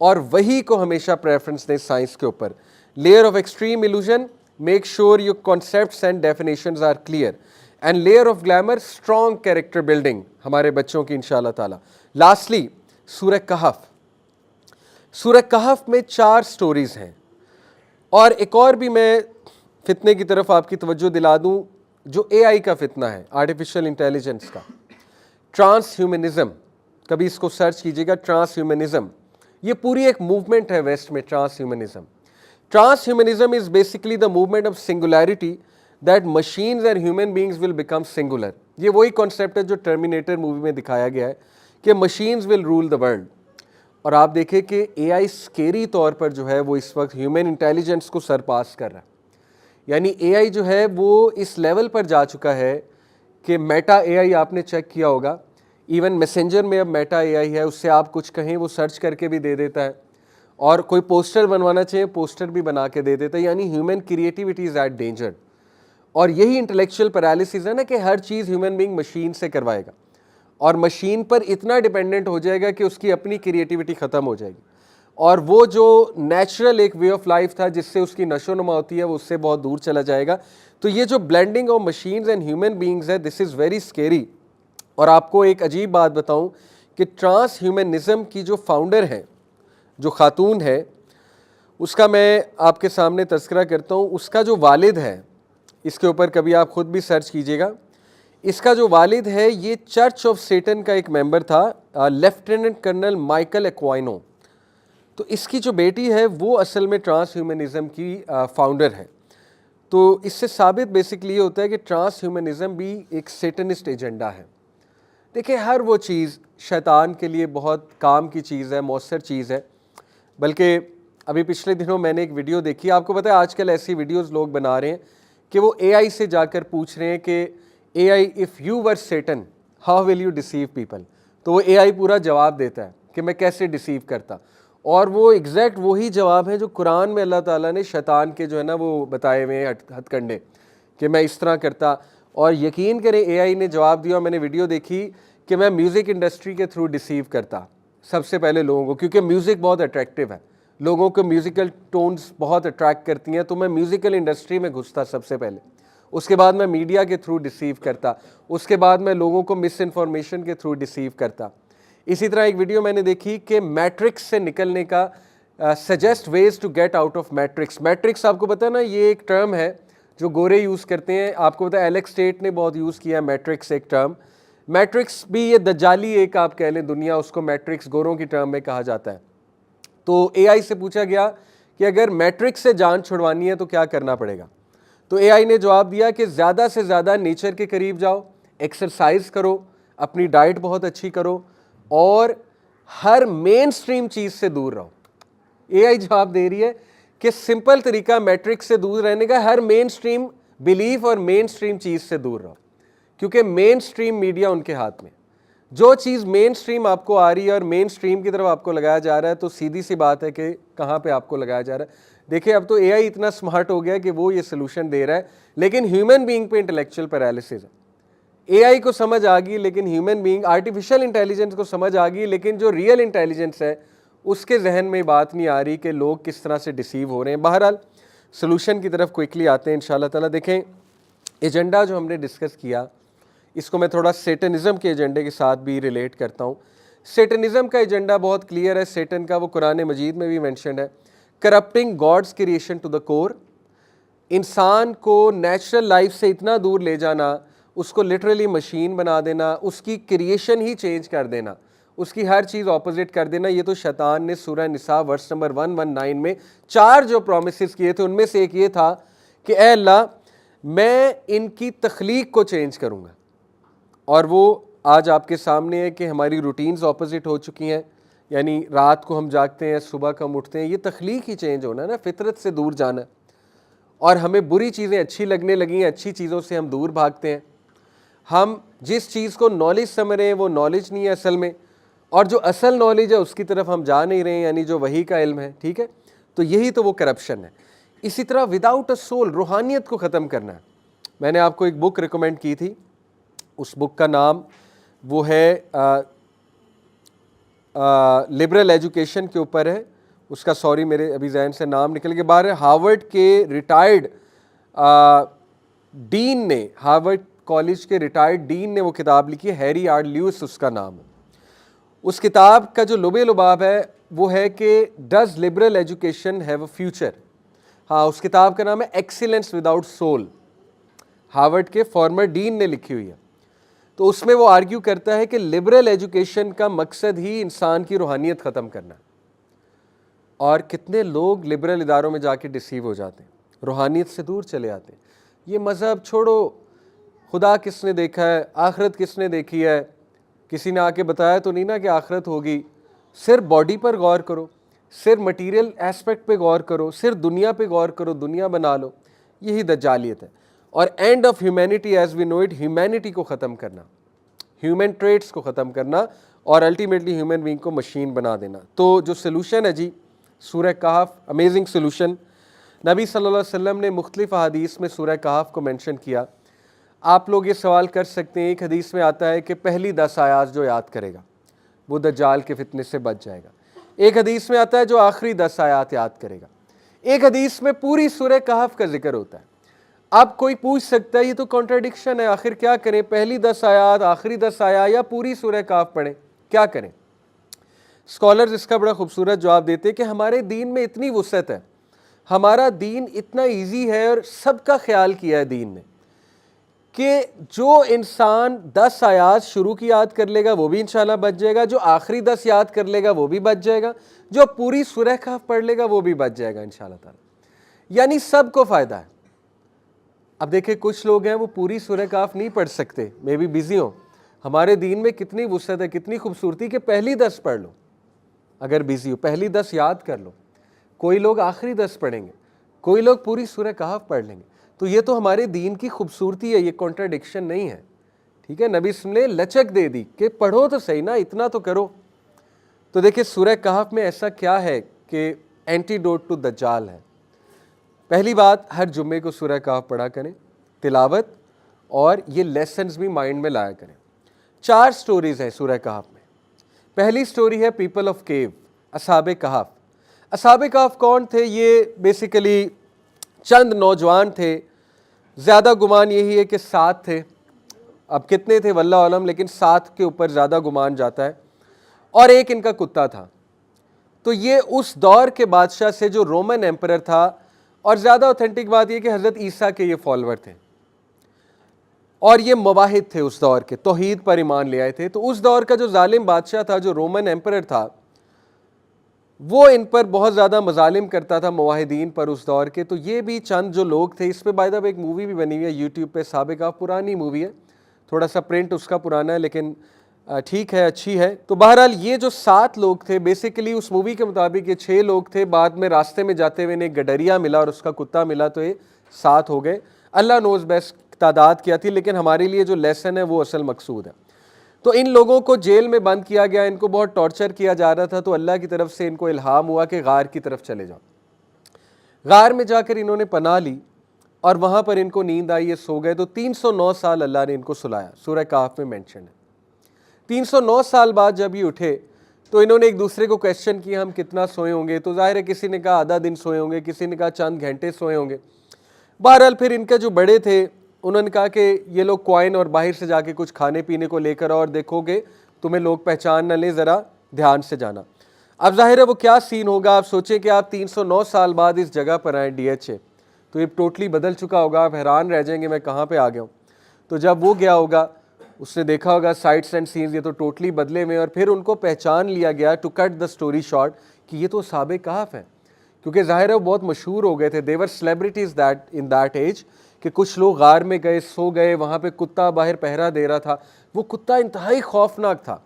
A: اور وہی کو ہمیشہ پریفرنس دیں سائنس کے اوپر. Layer of extreme illusion, make sure your concepts and definitions are clear. And layer of glamour, strong character building ہمارے بچوں کی انشاءاللہ تعالی. لاسٹلی سورہ کہف. سورہ کہف میں 4 سٹوریز ہیں, اور ایک اور بھی میں فتنے کی طرف آپ کی توجہ دلا دوں جو اے آئی کا فتنہ ہے, آرٹیفیشل انٹیلیجنس کا. ٹرانس ہیومنزم, کبھی اس کو سرچ کیجیے گا, ٹرانس ہیومنزم. یہ پوری ایک موومنٹ ہے ویسٹ میں, transhumanism. Transhumanism is basically the movement of singularity, that machines and human beings will become singular. یہ وہی concept ہے جو ٹرمینیٹر مووی میں دکھایا گیا ہے کہ machines will rule the world. اور آپ دیکھیں کہ اے آئی سکیری طور پر جو ہے وہ اس وقت ہیومن انٹیلیجنس کو سرپاس کر رہا ہے. یعنی اے آئی جو ہے وہ اس لیول پر جا چکا ہے کہ میٹا اے آئی آپ نے چیک کیا ہوگا, ایون میسنجر میں اب میٹا اے آئی ہے, اس سے آپ کچھ کہیں وہ سرچ کر کے بھی دے دیتا ہے, اور کوئی پوسٹر بنوانا چاہیے پوسٹر بھی بنا کے دے دیتا ہے. یعنی human creativity is at danger. اور یہی انٹلیکچوئل پیرالسس ہے نا کہ ہر چیز ہیومن بینگ مشین سے کروائے گا, اور مشین پر اتنا ڈیپینڈنٹ ہو جائے گا کہ اس کی اپنی کریٹیوٹی ختم ہو جائے گی, اور وہ جو نیچرل ایک وے آف لائف تھا جس سے اس کی نشو و نما ہوتی ہے وہ اس سے بہت دور چلا جائے گا. تو یہ جو blending of machines and human beings ہے, دس از ویری اسکیری. اور آپ کو ایک عجیب بات بتاؤں کہ ٹرانس ہیومنزم کی جو فاؤنڈر ہیں, جو خاتون ہے, اس کا میں آپ کے سامنے تذکرہ کرتا ہوں. اس کا جو والد ہے, اس کے اوپر کبھی آپ خود بھی سرچ کیجئے گا, اس کا جو والد ہے یہ چرچ آف سیٹن کا ایک ممبر تھا, لیفٹیننٹ کرنل مائیکل ایکوائنو. تو اس کی جو بیٹی ہے وہ اصل میں ٹرانس ہیومنزم کی فاؤنڈر ہے. تو اس سے ثابت بیسکلی یہ ہوتا ہے کہ ٹرانس ہیومنزم بھی ایک سیٹنسٹ ایجنڈا ہے. دیکھیں ہر وہ چیز شیطان کے لیے بہت کام کی چیز ہے, مؤثر چیز ہے. بلکہ ابھی پچھلے دنوں میں نے ایک ویڈیو دیکھی, آپ کو پتہ ہے آج کل ایسی ویڈیوز لوگ بنا رہے ہیں کہ وہ اے آئی سے جا کر پوچھ رہے ہیں کہ A I if you were Satan how will you deceive people. تو وہ اے آئی پورا جواب دیتا ہے کہ میں کیسے ڈیسیو کرتا, اور وہ ایگزیکٹ وہی جواب ہے جو قرآن میں اللہ تعالیٰ نے شیطان کے جو ہے نا وہ بتائے ہوئے ہیں ہتھ کنڈے کہ میں اس طرح کرتا. اور یقین کریں اے آئی نے جواب دیا, میں نے ویڈیو دیکھی کہ میں میوزک انڈسٹری کے تھرو ڈیسیو کرتا سب سے پہلے لوگوں کو, کیونکہ میوزک بہت اٹریکٹیو ہے, لوگوں کو میوزیکل ٹونز بہت اٹریکٹ کرتی ہیں. تو میں میوزیکل انڈسٹری میں گھستا سب سے پہلے, اس کے بعد میں میڈیا کے تھرو ڈیسیو کرتا, اس کے بعد میں لوگوں کو مس انفارمیشن کے تھرو ڈیسیو کرتا. اسی طرح ایک ویڈیو میں نے دیکھی کہ میٹرکس سے نکلنے کا suggest ways to get out of matrix. Matrix آپ کو پتہ ہے نا, یہ ایک ٹرم ہے جو گورے یوز کرتے ہیں. آپ کو پتہ ہے ایلیکس ٹیٹ نے بہت یوز کیا ہے میٹرکس ایک ٹرم. میٹرکس بھی یہ دجالی ایک آپ کہہ لیں دنیا, اس کو میٹرکس گوروں کی ٹرم میں کہا جاتا ہے. تو اے آئی سے پوچھا گیا کہ اگر میٹرکس سے جان چھڑوانی ہے تو کیا کرنا پڑے گا. تو اے آئی نے جواب دیا کہ زیادہ سے زیادہ نیچر کے قریب جاؤ, ایکسرسائز کرو, اپنی ڈائٹ بہت اچھی کرو, اور ہر مین سٹریم چیز سے دور رہو. اے آئی جواب دے رہی ہے کہ سمپل طریقہ میٹرکس سے دور رہنے کا, ہر مین سٹریم بلیف اور مین سٹریم چیز سے دور رہو, کیونکہ مین سٹریم میڈیا ان کے ہاتھ میں. جو چیز مین سٹریم آپ کو آ رہی ہے اور مین سٹریم کی طرف آپ کو لگایا جا رہا ہے, تو سیدھی سی بات ہے کہ کہاں پہ آپ کو لگایا جا رہا ہے. دیکھیں اب تو اے آئی اتنا سمارٹ ہو گیا کہ وہ یہ سلوشن دے رہا ہے, لیکن ہیومن بینگ پہ انٹلیکچوئل پیرالسس ہے. اے آئی کو سمجھ آ گئی, لیکن ہیومن بینگ آرٹیفیشل انٹیلیجنس کو سمجھ آ گئی, لیکن جو ریئل انٹیلیجنس ہے اس کے ذہن میں بات نہیں آ رہی کہ لوگ کس طرح سے ڈیسیو ہو رہے ہیں. بہرحال سلوشن کی طرف کوئکلی آتے ہیں انشاءاللہ تعالیٰ. دیکھیں ایجنڈا جو ہم نے ڈسکس کیا, اس کو میں تھوڑا سیٹنزم کے ایجنڈے کے ساتھ بھی ریلیٹ کرتا ہوں. سیٹنزم کا ایجنڈا بہت کلیئر ہے. سیٹن کا وہ قرآن مجید میں بھی مینشنڈ ہے, corrupting gods creation to the کور. انسان کو نیچرل لائف سے اتنا دور لے جانا, اس کو لٹرلی مشین بنا دینا, اس کی کریشن ہی چینج کر دینا, اس کی ہر چیز اپوزٹ کر دینا. یہ تو شیطان نے سورہ نساء ورس نمبر 119 میں 4 جو پرومسز کیے تھے, ان میں سے ایک یہ تھا کہ اے اللہ میں ان کی تخلیق کو چینج کروں گا. اور وہ آج آپ کے سامنے ہے کہ ہماری روٹینز اپوزٹ ہو چکی ہیں. یعنی رات کو ہم جاگتے ہیں, صبح کو ہم اٹھتے ہیں, یہ تخلیق ہی چینج ہونا ہے نا, فطرت سے دور جانا ہے. اور ہمیں بری چیزیں اچھی لگنے لگی ہیں, اچھی چیزوں سے ہم دور بھاگتے ہیں. ہم جس چیز کو نالج سمجھ رہے ہیں وہ نالج نہیں ہے اصل میں, اور جو اصل نالج ہے اس کی طرف ہم جا نہیں رہے ہیں, یعنی جو وحی کا علم ہے. ٹھیک ہے, تو یہی تو وہ کرپشن ہے. اسی طرح وداؤٹ اے سول, روحانیت کو ختم کرنا ہے. میں نے آپ کو ایک بک ریکمینڈ کی تھی, اس بک کا نام وہ ہے لبرل ایجوکیشن کے اوپر ہے. اس کا سوری میرے ابھی ذہن سے نام نکل کے باہر ہے. ہارورڈ کے ریٹائرڈ ڈین نے, ہارورڈ کالج کے ریٹائرڈ ڈین نے وہ کتاب لکھی ہے, ہیری آر لیوس اس کا نام ہے. اس کتاب کا جو لب لباب ہے وہ ہے کہ does liberal education have a future. ہاں, اس کتاب کا نام ہے ایکسیلنس وداؤٹ سول, ہارورڈ کے فارمر ڈین نے لکھی ہوئی ہے. تو اس میں وہ آرگیو کرتا ہے کہ لبرل ایجوکیشن کا مقصد ہی انسان کی روحانیت ختم کرنا ہے. اور کتنے لوگ لبرل اداروں میں جا کے ڈیسیو ہو جاتے ہیں, صرف سے دور چلے آتے ہیں. یہ مذہب چھوڑو, خدا کس نے دیکھا ہے, آخرت کس نے دیکھی ہے, کسی نے آ کے بتایا تو نہیں نا کہ آخرت ہوگی. صرف باڈی پر غور کرو, صرف مٹیریل ایسپیکٹ پہ غور کرو, صرف دنیا پہ غور کرو, دنیا بنا لو. یہی دجالیت ہے. اور end of humanity as we know it, humanity کو ختم کرنا, ہیومن ٹریٹس کو ختم کرنا, اور الٹیمیٹلی ہیومن بینگ کو مشین بنا دینا. تو جو سلوشن ہے جی, سورہ کہف, امیزنگ سلوشن. نبی صلی اللہ علیہ وسلم نے مختلف احادیث میں سورہ کہف کو مینشن کیا. آپ لوگ یہ سوال کر سکتے ہیں, ایک حدیث میں آتا ہے کہ پہلی 10 آیات جو یاد کرے گا وہ دجال کے فتنے سے بچ جائے گا. ایک حدیث میں آتا ہے جو آخری 10 آیات یاد کرے گا. ایک حدیث میں پوری سورہ کہف کا ذکر ہوتا ہے. اب کوئی پوچھ سکتا ہے یہ تو کنٹراڈکشن ہے, آخر کیا کریں, پہلی 10 آیات, آخری 10 آیات, یا پوری سورہ کہف پڑھیں, کیا کریں؟ اسکالرز اس کا بڑا خوبصورت جواب دیتے کہ ہمارے دین میں اتنی وسعت ہے, ہمارا دین اتنا ایزی ہے, اور سب کا خیال کیا ہے دین نے, کہ جو انسان 10 آیات شروع کی یاد کر لے گا وہ بھی انشاءاللہ بچ جائے گا, جو آخری 10 یاد کر لے گا وہ بھی بچ جائے گا, جو پوری سورہ کہف پڑھ لے گا وہ بھی بچ جائے گا انشاءاللہ تعالی. یعنی سب کو فائدہ ہے. اب دیکھیں کچھ لوگ ہیں وہ پوری سورہ کہف نہیں پڑھ سکتے, میں بھی بزی ہوں. ہمارے دین میں کتنی وسعت ہے, کتنی خوبصورتی کہ پہلی 10 پڑھ لو, اگر بزی ہو پہلی 10 یاد کر لو. کوئی لوگ آخری 10 پڑھیں گے, کوئی لوگ پوری سورہ کہف پڑھ لیں گے. تو یہ تو ہمارے دین کی خوبصورتی ہے, یہ کنٹراڈکشن نہیں ہے. ٹھیک ہے, نبی صلی اللہ علیہ وسلم نے لچک دے دی کہ پڑھو تو صحیح نا, اتنا تو کرو. تو دیکھیں سورہ کہف میں ایسا کیا ہے کہ اینٹیڈوٹ ٹو دجال ہے. پہلی بات, ہر جمعے کو سورہ کہف پڑھا کریں, تلاوت, اور یہ لیسنز بھی مائنڈ میں لایا کریں. 4 سٹوریز ہیں سورہ کہف میں. پہلی سٹوری ہے پیپل آف کیو, اصحاب کہف. اصحاب کہف کون تھے؟ یہ بیسیکلی چند نوجوان تھے, زیادہ گمان یہی ہے کہ 7 تھے, اب کتنے تھے واللہ علم, لیکن 7 کے اوپر زیادہ گمان جاتا ہے. اور ایک ان کا کتا تھا. تو یہ اس دور کے بادشاہ سے جو رومن ایمپرر تھا، اور زیادہ اوتھینٹک بات یہ کہ حضرت عیسیٰ کے یہ فالوور تھے اور یہ مواحد تھے، اس دور کے توحید پر ایمان لے آئے تھے. تو اس دور کا جو ظالم بادشاہ تھا، جو رومن ایمپرر تھا، وہ ان پر بہت زیادہ مظالم کرتا تھا، مواحدین پر اس دور کے. تو یہ بھی چند جو لوگ تھے. اس پہ بائی دا وے ایک مووی بھی بنی ہوئی ہے یوٹیوب پہ، سابقہ، پرانی مووی ہے، تھوڑا سا پرنٹ اس کا پرانا ہے لیکن ٹھیک ہے، اچھی ہے. تو بہرحال یہ جو 7 لوگ تھے، بیسیکلی اس مووی کے مطابق یہ 6 لوگ تھے، بعد میں راستے میں جاتے ہوئے انہیں گڈریا ملا اور اس کا کتا ملا، تو یہ 7 ہو گئے. اللہ نوز بیسٹ تعداد کیا تھی، لیکن ہمارے لیے جو لیسن ہے وہ اصل مقصود ہے. تو ان لوگوں کو جیل میں بند کیا گیا، ان کو بہت ٹارچر کیا جا رہا تھا. تو اللہ کی طرف سے ان کو الہام ہوا کہ غار کی طرف چلے جاؤ. غار میں جا کر انہوں نے پناہ لی اور وہاں پر ان کو نیند آئی، یہ سو گئے. تو 309 سال اللہ نے ان کو سلایا، سورہ کہف میں مینشن ہے. 309 سال بعد جب یہ اٹھے تو انہوں نے ایک دوسرے کو کویشچن کیا ہم کتنا سوئے ہوں گے. تو ظاہر ہے کسی نے کہا آدھا دن سوئے ہوں گے، کسی نے کہا چند گھنٹے سوئے ہوں گے. بہرحال پھر ان کے جو بڑے تھے انہوں نے کہا کہ یہ لوگ کوائن اور باہر سے جا کے کچھ کھانے پینے کو لے کر اور دیکھو گے تمہیں لوگ پہچان نہ لیں، ذرا دھیان سے جانا. اب ظاہر ہے وہ کیا سین ہوگا. آپ سوچیں کہ آپ 309 سال بعد اس جگہ پر آئیں DHA، تو یہ ٹوٹلی بدل چکا ہوگا، آپ حیران رہ جائیں گے میں کہاں پہ آ گیا ہوں. تو جب وہ گیا ہوگا اس نے دیکھا ہوگا سائٹس اینڈ سینز یہ تو ٹوٹلی بدلے میں، اور پھر ان کو پہچان لیا گیا to cut the story short کہ یہ تو اصحاب کہف ہیں، کیونکہ ظاہر ہے وہ بہت مشہور ہو گئے تھے. They were celebrities that in that age, کہ کچھ لوگ غار میں گئے، سو گئے، وہاں پہ کتا باہر پہرا دے رہا تھا. وہ کتا انتہائی خوفناک تھا.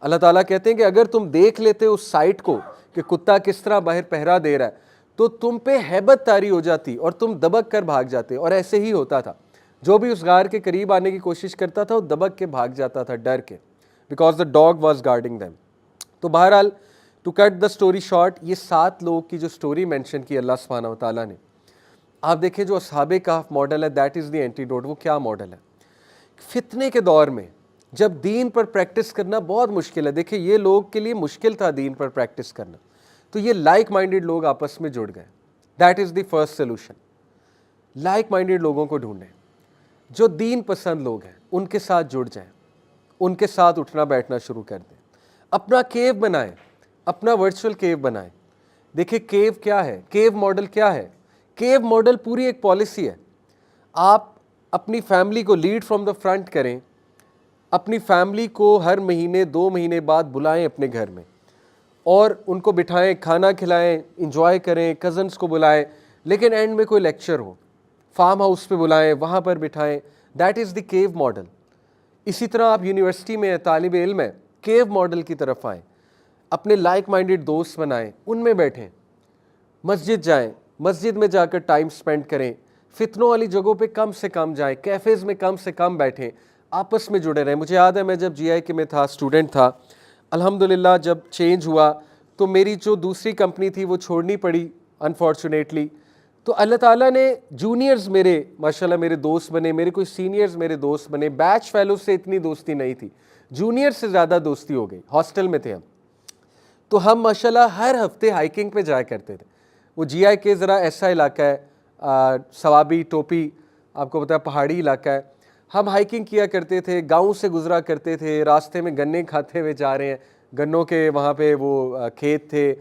A: اللہ تعالیٰ کہتے ہیں کہ اگر تم دیکھ لیتے اس سائٹ کو کہ کتا کس طرح باہر پہرا دے رہا ہے تو تم پہ ہیبت طاری ہو جاتی اور تم دبک کر بھاگ جاتے. اور ایسے ہی ہوتا تھا، جو بھی اس غار کے قریب آنے کی کوشش کرتا تھا وہ دبک کے بھاگ جاتا تھا ڈر کے، because the dog was guarding them. تو بہرحال to cut the story short, یہ 7 لوگ کی جو اسٹوری مینشن کی اللہ سبحانہ و تعالیٰ نے، آپ دیکھیں جو اصحاب کہف ماڈل ہے، دیٹ از دی اینٹیڈوٹ. وہ کیا ماڈل ہے؟ فتنے کے دور میں جب دین پر پریکٹس کرنا بہت مشکل ہے، دیکھیں یہ لوگ کے لیے مشکل تھا دین پر پریکٹس کرنا، تو یہ لائک مائنڈیڈ لوگ آپس میں جڑ گئے. That is the first solution. Like minded لوگوں کو ڈھونڈیں، جو دین پسند لوگ ہیں ان کے ساتھ جڑ جائیں، ان کے ساتھ اٹھنا بیٹھنا شروع کر دیں. اپنا کیو بنائیں، اپنا ورچوئل کیو بنائیں. دیکھیں کیو کیا ہے، کیو ماڈل کیا ہے. کیو ماڈل پوری ایک پالیسی ہے. آپ اپنی فیملی کو لیڈ فرام دا فرنٹ کریں، اپنی فیملی کو ہر مہینے 2 مہینے بعد بلائیں اپنے گھر میں اور ان کو بٹھائیں، کھانا کھلائیں، انجوائے کریں، کزنس کو بلائیں، لیکن اینڈ میں کوئی لیکچر ہو، فارم ہاؤس پہ بلائیں، وہاں پر بٹھائیں. That is the Q model. اسی طرح آپ یونیورسٹی میں طالب علم ہیں، کیو ماڈل کی طرف آئیں، اپنے لائک مائنڈیڈ دوست بنائیں، ان میں بیٹھیں، مسجد جائیں، مسجد میں جا کر ٹائم سپینڈ کریں، فتنوں والی جگہوں پہ کم سے کم جائیں، کیفیز میں کم سے کم بیٹھیں، آپس میں جڑے رہیں. مجھے یاد ہے میں جب GI کے میں تھا، اسٹوڈنٹ تھا، الحمدللہ جب چینج ہوا تو میری جو دوسری کمپنی تھی وہ چھوڑنی پڑی انفارچونیٹلی. تو اللہ تعالیٰ نے جونیئرز میرے ماشاءاللہ میرے دوست بنے، میرے کوئی سینئرز میرے دوست بنے. بیچ فیلو سے اتنی دوستی نہیں تھی، جونیئر سے زیادہ دوستی ہو گئی. ہاسٹل میں تھے ہم، تو ہم ماشاءاللہ ہر ہفتے ہائکنگ پہ جایا کرتے تھے. وہ GI کے ذرا ایسا علاقہ ہے، ثوابی ٹوپی آپ کو پتا ہے پہاڑی علاقہ ہے. ہم ہائکنگ کیا کرتے تھے، گاؤں سے گزرا کرتے تھے، راستے میں گنے کھاتے ہوئے جا رہے ہیں، گنوں کے وہاں پہ وہ کھیت تھے،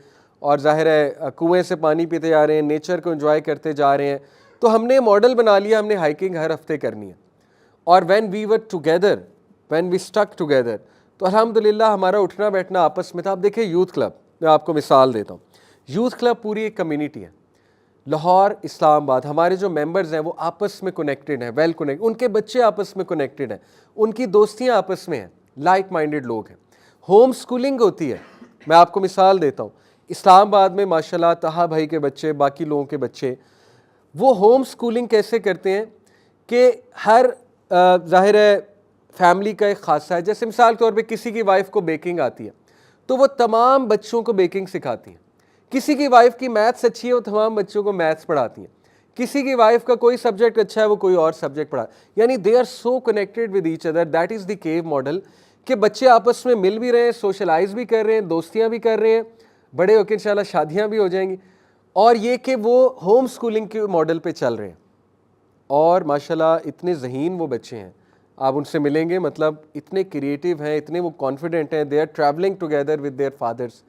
A: اور ظاہر ہے کنویں سے پانی پیتے جا رہے ہیں، نیچر کو انجوائے کرتے جا رہے ہیں. تو ہم نے ماڈل بنا لیا، ہم نے ہائکنگ ہر ہفتے کرنی ہے. اور when we were together, when we stick together, تو الحمدللہ ہمارا اٹھنا بیٹھنا آپس میں تھا. اب دیکھیں یوتھ کلب، میں آپ کو مثال دیتا ہوں. یوتھ کلب پوری ایک کمیونٹی ہے، لاہور، اسلام آباد. ہمارے جو ممبرز ہیں وہ آپس میں کنیکٹڈ ہیں، ویل کنیکٹ. ان کے بچے آپس میں کنیکٹڈ ہیں، ان کی دوستیاں آپس میں ہیں، لائک مائنڈیڈ لوگ ہیں. ہوم سکولنگ ہوتی ہے. میں آپ کو مثال دیتا ہوں، اسلام آباد میں ماشاءاللہ طہا بھائی کے بچے، باقی لوگوں کے بچے، وہ ہوم سکولنگ کیسے کرتے ہیں کہ ہر ظاہر ہے فیملی کا ایک خاصہ ہے. جیسے مثال کے طور پہ کسی کی وائف کو بیکنگ آتی ہے تو وہ تمام بچوں کو بیکنگ سکھاتی ہیں. کسی کی وائف کی میتھس اچھی ہے، وہ تمام بچوں کو میتھس پڑھاتی ہیں. کسی کی وائف کا کوئی سبجیکٹ اچھا ہے، وہ کوئی اور سبجیکٹ پڑھا. یعنی they are so connected with each other. That is the Q model, کہ بچے آپس میں مل بھی رہے ہیں، سوشلائز بھی کر رہے ہیں، دوستیاں بھی کر رہے ہیں، بڑے ہو کے انشاءاللہ شادیاں بھی ہو جائیں گی. اور یہ کہ وہ ہوم سکولنگ کے ماڈل پہ چل رہے ہیں. اور ماشاءاللہ اتنے ذہین وہ بچے ہیں، آپ ان سے ملیں گے، مطلب اتنے کریٹیو ہیں، اتنے وہ کانفیڈنٹ ہیں. They are travelling together with their fathers.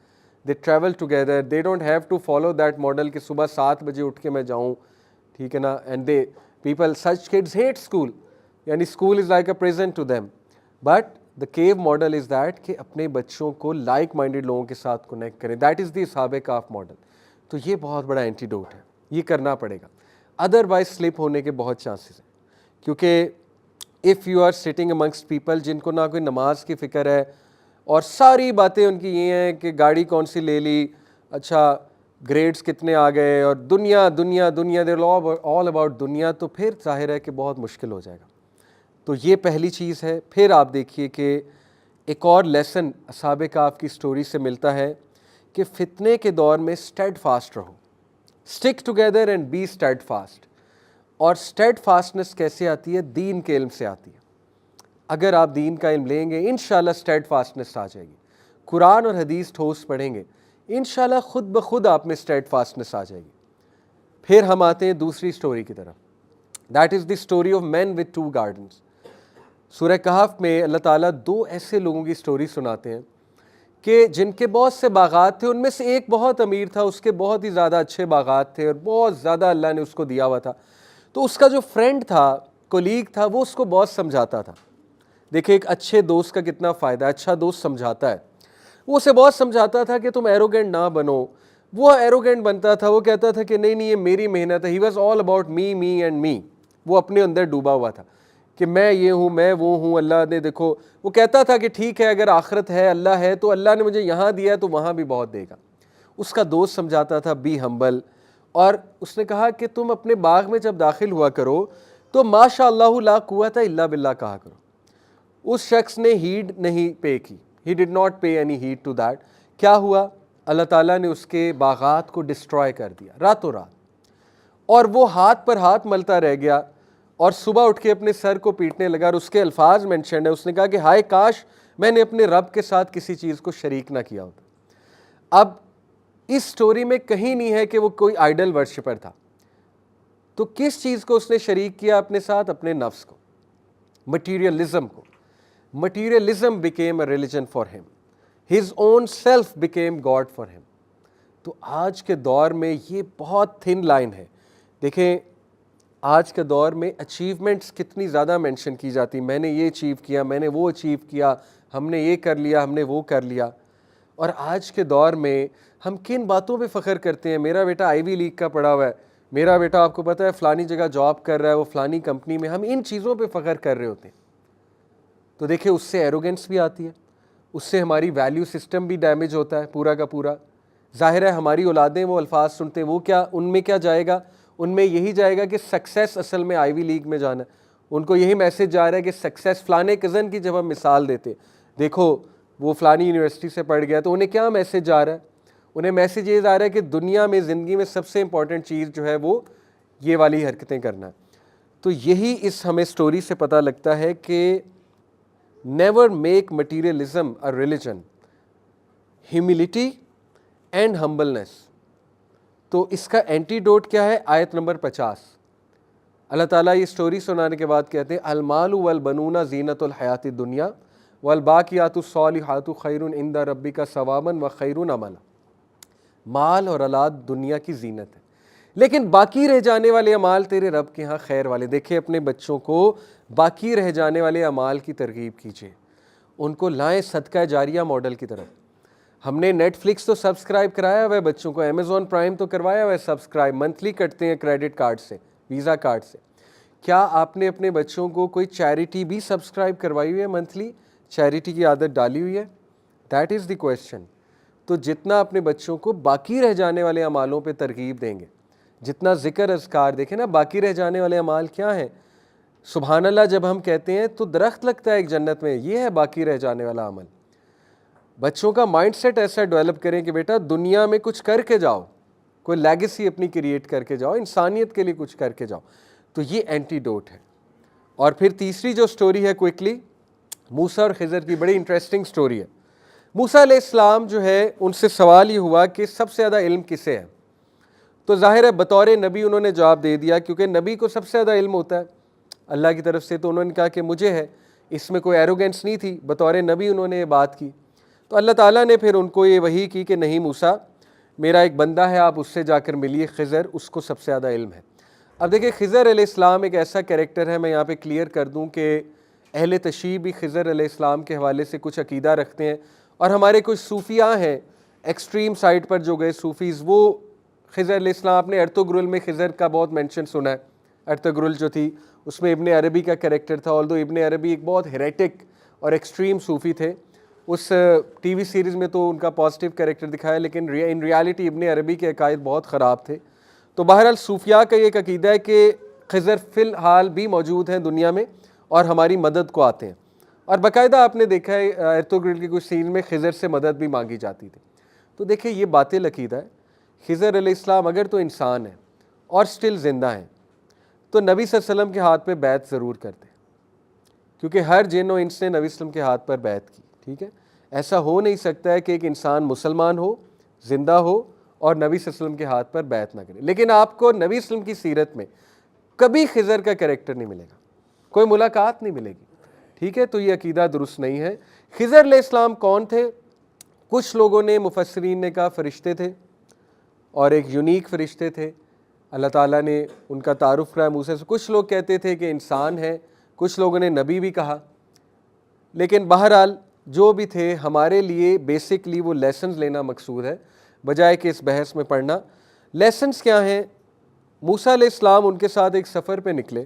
A: they travel together, they don't have to follow that model کہ صبح 7 بجے اٹھ کے میں جاؤں, ٹھیک ہے نا, and such kids hate school, یعنی school is like a prison to them. But the cave model is that کہ اپنے بچوں کو like minded لوگوں کے ساتھ کنیکٹ کریں. That is the اصحاب کہف ماڈل. تو یہ بہت بڑا اینٹیڈوٹ ہے, یہ کرنا پڑے گا, ادروائز سلپ ہونے کے بہت چانسز ہیں. کیونکہ if you are sitting amongst people جن کو نہ کوئی نماز کی فکر ہے اور ساری باتیں ان کی یہ ہیں کہ گاڑی کون سی لے لی, اچھا گریڈز کتنے آ گئے, اور دنیا دنیا دنیا دے all about دنیا, تو پھر ظاہر ہے کہ بہت مشکل ہو جائے گا. تو یہ پہلی چیز ہے. پھر آپ دیکھیے کہ ایک اور لیسن اصحاب کہف کی سٹوری سے ملتا ہے کہ فتنے کے دور میں اسٹیڈ فاسٹ رہو, stick together and be steadfast. اور اسٹیڈ فاسٹنس کیسے آتی ہے؟ دین کے علم سے آتی ہے. اگر آپ دین کا علم لیں گے انشاءاللہ اسٹیڈ فاسٹنس آ جائے گی. قرآن اور حدیث ٹھوس پڑھیں گے انشاءاللہ خود بخود آپ میں اسٹیڈ فاسٹنس آ جائے گی. پھر ہم آتے ہیں دوسری سٹوری کی طرف. That is the story of man with 2 gardens. سورہ کہف میں اللہ تعالیٰ 2 ایسے لوگوں کی سٹوری سناتے ہیں کہ جن کے بہت سے باغات تھے, ان میں سے ایک بہت امیر تھا, اس کے بہت ہی زیادہ اچھے باغات تھے اور بہت زیادہ اللہ نے اس کو دیا ہوا تھا. تو اس کا جو فرینڈ تھا, کولیگ تھا, وہ اس کو بہت سمجھاتا تھا. دیکھیں ایک اچھے دوست کا کتنا فائدہ ہے, اچھا دوست سمجھاتا ہے. وہ اسے بہت سمجھاتا تھا کہ تم ایروگینٹ نہ بنو. وہ ایروگینٹ بنتا تھا, وہ کہتا تھا کہ نہیں یہ میری محنت ہے. He was all about me me and me. وہ اپنے اندر ڈوبا ہوا تھا کہ میں یہ ہوں, میں وہ ہوں, اللہ نے دیکھو. وہ کہتا تھا کہ ٹھیک ہے اگر آخرت ہے, اللہ ہے, تو اللہ نے مجھے یہاں دیا تو وہاں بھی بہت دے گا. اس کا دوست سمجھاتا تھا بی ہمبل, اور اس نے کہا کہ تم اپنے باغ میں جب داخل ہوا کرو تو ماشاء اللہ لا قوت الا باللہ کہا کرو. اس شخص نے ہیڈ نہیں پے کی, he did not pay any heed to that. کیا ہوا؟ اللہ تعالیٰ نے اس کے باغات کو ڈسٹروائے کر دیا راتوں رات, اور وہ ہاتھ پر ہاتھ ملتا رہ گیا, اور صبح اٹھ کے اپنے سر کو پیٹنے لگا. اور اس کے الفاظ مینشنڈ ہے, اس نے کہا کہ ہائے کاش میں نے اپنے رب کے ساتھ کسی چیز کو شریک نہ کیا ہوتا. اب اس سٹوری میں کہیں نہیں ہے کہ وہ کوئی آئیڈل ورشپر تھا. تو کس چیز کو اس نے شریک کیا اپنے ساتھ؟ اپنے نفس کو, مٹیریلزم کو. Materialism became a religion for him. His own self became God for him. تو آج کے دور میں یہ بہت تھن لائن ہے. دیکھیں آج کے دور میں اچیومنٹس کتنی زیادہ مینشن کی جاتی, میں نے یہ اچیو کیا, میں نے وہ اچیو کیا, ہم نے یہ کر لیا, ہم نے وہ کر لیا. اور آج کے دور میں ہم کن باتوں پہ فخر کرتے ہیں؟ میرا بیٹا آئی وی لیگ کا پڑھا ہوا ہے, میرا بیٹا آپ کو پتہ ہے فلانی جگہ جاب کر رہا ہے, وہ فلانی کمپنی میں. ہم ان چیزوں پہ فخر کر رہے ہوتے ہیں. تو دیکھیں اس سے ایروگنس بھی آتی ہے, اس سے ہماری ویلیو سسٹم بھی ڈیمیج ہوتا ہے پورا کا پورا. ظاہر ہے ہماری اولادیں وہ الفاظ سنتے ہیں, وہ کیا ان میں کیا جائے گا؟ ان میں یہی جائے گا کہ سکسیس اصل میں آئی وی لیگ میں جانا ہے. ان کو یہی میسج جا رہا ہے کہ سکسیس, فلانے کزن کی جب ہم مثال دیتے دیکھو وہ فلانی یونیورسٹی سے پڑھ گیا, تو انہیں کیا میسج جا رہا ہے؟ انہیں میسج یہ جا رہا ہے کہ دنیا میں زندگی میں سب سے امپورٹنٹ چیز جو ہے وہ یہ والی حرکتیں کرنا ہے. تو یہی اس ہمیں سٹوری سے پتہ لگتا ہے کہ never make materialism a religion, humility and humbleness. تو اس کا اینٹیڈوٹ کیا ہے؟ آیت نمبر 50. اللہ تعالیٰ یہ سٹوری سنانے کے بعد کہتے ہیں المال والبنون زینت الحیات الدنیا والباقیات الصالحات خیر عند ربک ثوابا وخیر املا. مال اور اولاد دنیا کی زینت ہے, لیکن باقی رہ جانے والے اعمال تیرے رب کے ہاں خیر والے. دیکھیں اپنے بچوں کو باقی رہ جانے والے اعمال کی ترغیب کیجیے, ان کو لائیں صدقہ جاریہ ماڈل کی طرف. ہم نے نیٹ فلکس تو سبسکرائب کرایا ہوا ہے بچوں کو, امیزون پرائم تو کروایا ہوا ہے سبسکرائب, منتھلی کٹتے ہیں کریڈٹ کارڈ سے, ویزا کارڈ سے. کیا آپ نے اپنے بچوں کو کوئی چیریٹی بھی سبسکرائب کروائی ہوئی ہے منتھلی؟ چیریٹی کی عادت ڈالی ہوئی ہے؟ That is the question. تو جتنا اپنے بچوں کو باقی رہ جانے والے اعمالوں پہ ترغیب دیں گے, جتنا ذکر اذکار, دیکھیں نا باقی رہ جانے والے اعمال کیا ہیں؟ سبحان اللہ جب ہم کہتے ہیں تو درخت لگتا ہے ایک جنت میں, یہ ہے باقی رہ جانے والا عمل. بچوں کا مائنڈ سیٹ ایسا ڈیولپ کریں کہ بیٹا دنیا میں کچھ کر کے جاؤ, کوئی لیگیسی اپنی کریٹ کر کے جاؤ, انسانیت کے لیے کچھ کر کے جاؤ. تو یہ اینٹیڈوٹ ہے. اور پھر تیسری جو سٹوری ہے کوئکلی, موسیٰ اور خضر کی, بڑی انٹرسٹنگ سٹوری ہے. موسیٰ علیہ السلام جو ہے ان سے سوال یہ ہوا کہ سب سے زیادہ علم کسے ہے؟ تو ظاہر ہے بطور نبی انہوں نے جواب دے دیا, کیونکہ نبی کو سب سے زیادہ علم ہوتا ہے اللہ کی طرف سے. تو انہوں نے کہا کہ مجھے ہے, اس میں کوئی ایروگنس نہیں تھی, بطور نبی انہوں نے یہ بات کی. تو اللہ تعالیٰ نے پھر ان کو یہ وحی کی کہ نہیں موسیٰ، میرا ایک بندہ ہے، آپ اس سے جا کر ملیے، خضر، اس کو سب سے زیادہ علم ہے۔ اب دیکھیں خضر علیہ السلام ایک ایسا کریکٹر ہے، میں یہاں پہ کلیئر کر دوں کہ اہل تشیع بھی خضر علیہ السلام کے حوالے سے کچھ عقیدہ رکھتے ہیں، اور ہمارے کچھ صوفیاء ہیں ایکسٹریم سائڈ پر جو گئے صوفیز، وہ خضر علیہ السلام، آپ نے ارطغرل میں خضر کا بہت مینشن سنا ہے۔ ارطغرل جو تھی اس میں ابن عربی کا کریکٹر تھا، آلدو ابن عربی ایک بہت ہیریٹک اور ایکسٹریم صوفی تھے۔ اس ٹی وی سیریز میں تو ان کا پازیٹیو کریکٹر دکھایا، لیکن ان ریالٹی ابن عربی کے عقائد بہت خراب تھے۔ تو بہرحال صوفیاء کا یہ ایک عقیدہ ہے کہ خضر فی الحال بھی موجود ہیں دنیا میں اور ہماری مدد کو آتے ہیں، اور باقاعدہ آپ نے دیکھا ہے ارطغرل کی کچھ سین میں خضر سے مدد بھی مانگی جاتی تھی۔ تو دیکھیں یہ باطل عقیدہ ہے۔ خضر علیہ السلام اگر تو انسان ہیں اور سٹل زندہ ہیں تو نبی صلی اللہ علیہ وسلم کے ہاتھ پہ بیعت ضرور کرتے، کیونکہ ہر جن و انس نے نبی صلی اللہ علیہ وسلم کے ہاتھ پر بیعت کی، ٹھیک ہے؟ ایسا ہو نہیں سکتا ہے کہ ایک انسان مسلمان ہو، زندہ ہو، اور نبی صلی اللہ علیہ وسلم کے ہاتھ پر بیعت نہ کرے۔ لیکن آپ کو نبی صلی اللہ علیہ وسلم کی سیرت میں کبھی خضر کا کریکٹر نہیں ملے گا، کوئی ملاقات نہیں ملے گی، ٹھیک ہے؟ تو یہ عقیدہ درست نہیں ہے۔ خضر علیہ السلام کون تھے؟ کچھ لوگوں نے، مفسرین نے کہا فرشتے تھے، اور ایک یونیک فرشتے تھے، اللہ تعالیٰ نے ان کا تعارف کرایا موسیٰ سے۔ کچھ لوگ کہتے تھے کہ انسان ہیں، کچھ لوگوں نے نبی بھی کہا۔ لیکن بہرحال جو بھی تھے، ہمارے لیے بیسکلی وہ لیسنز لینا مقصود ہے بجائے کہ اس بحث میں پڑھنا۔ لیسنز کیا ہیں؟ موسیٰ علیہ السلام ان کے ساتھ ایک سفر پہ نکلے،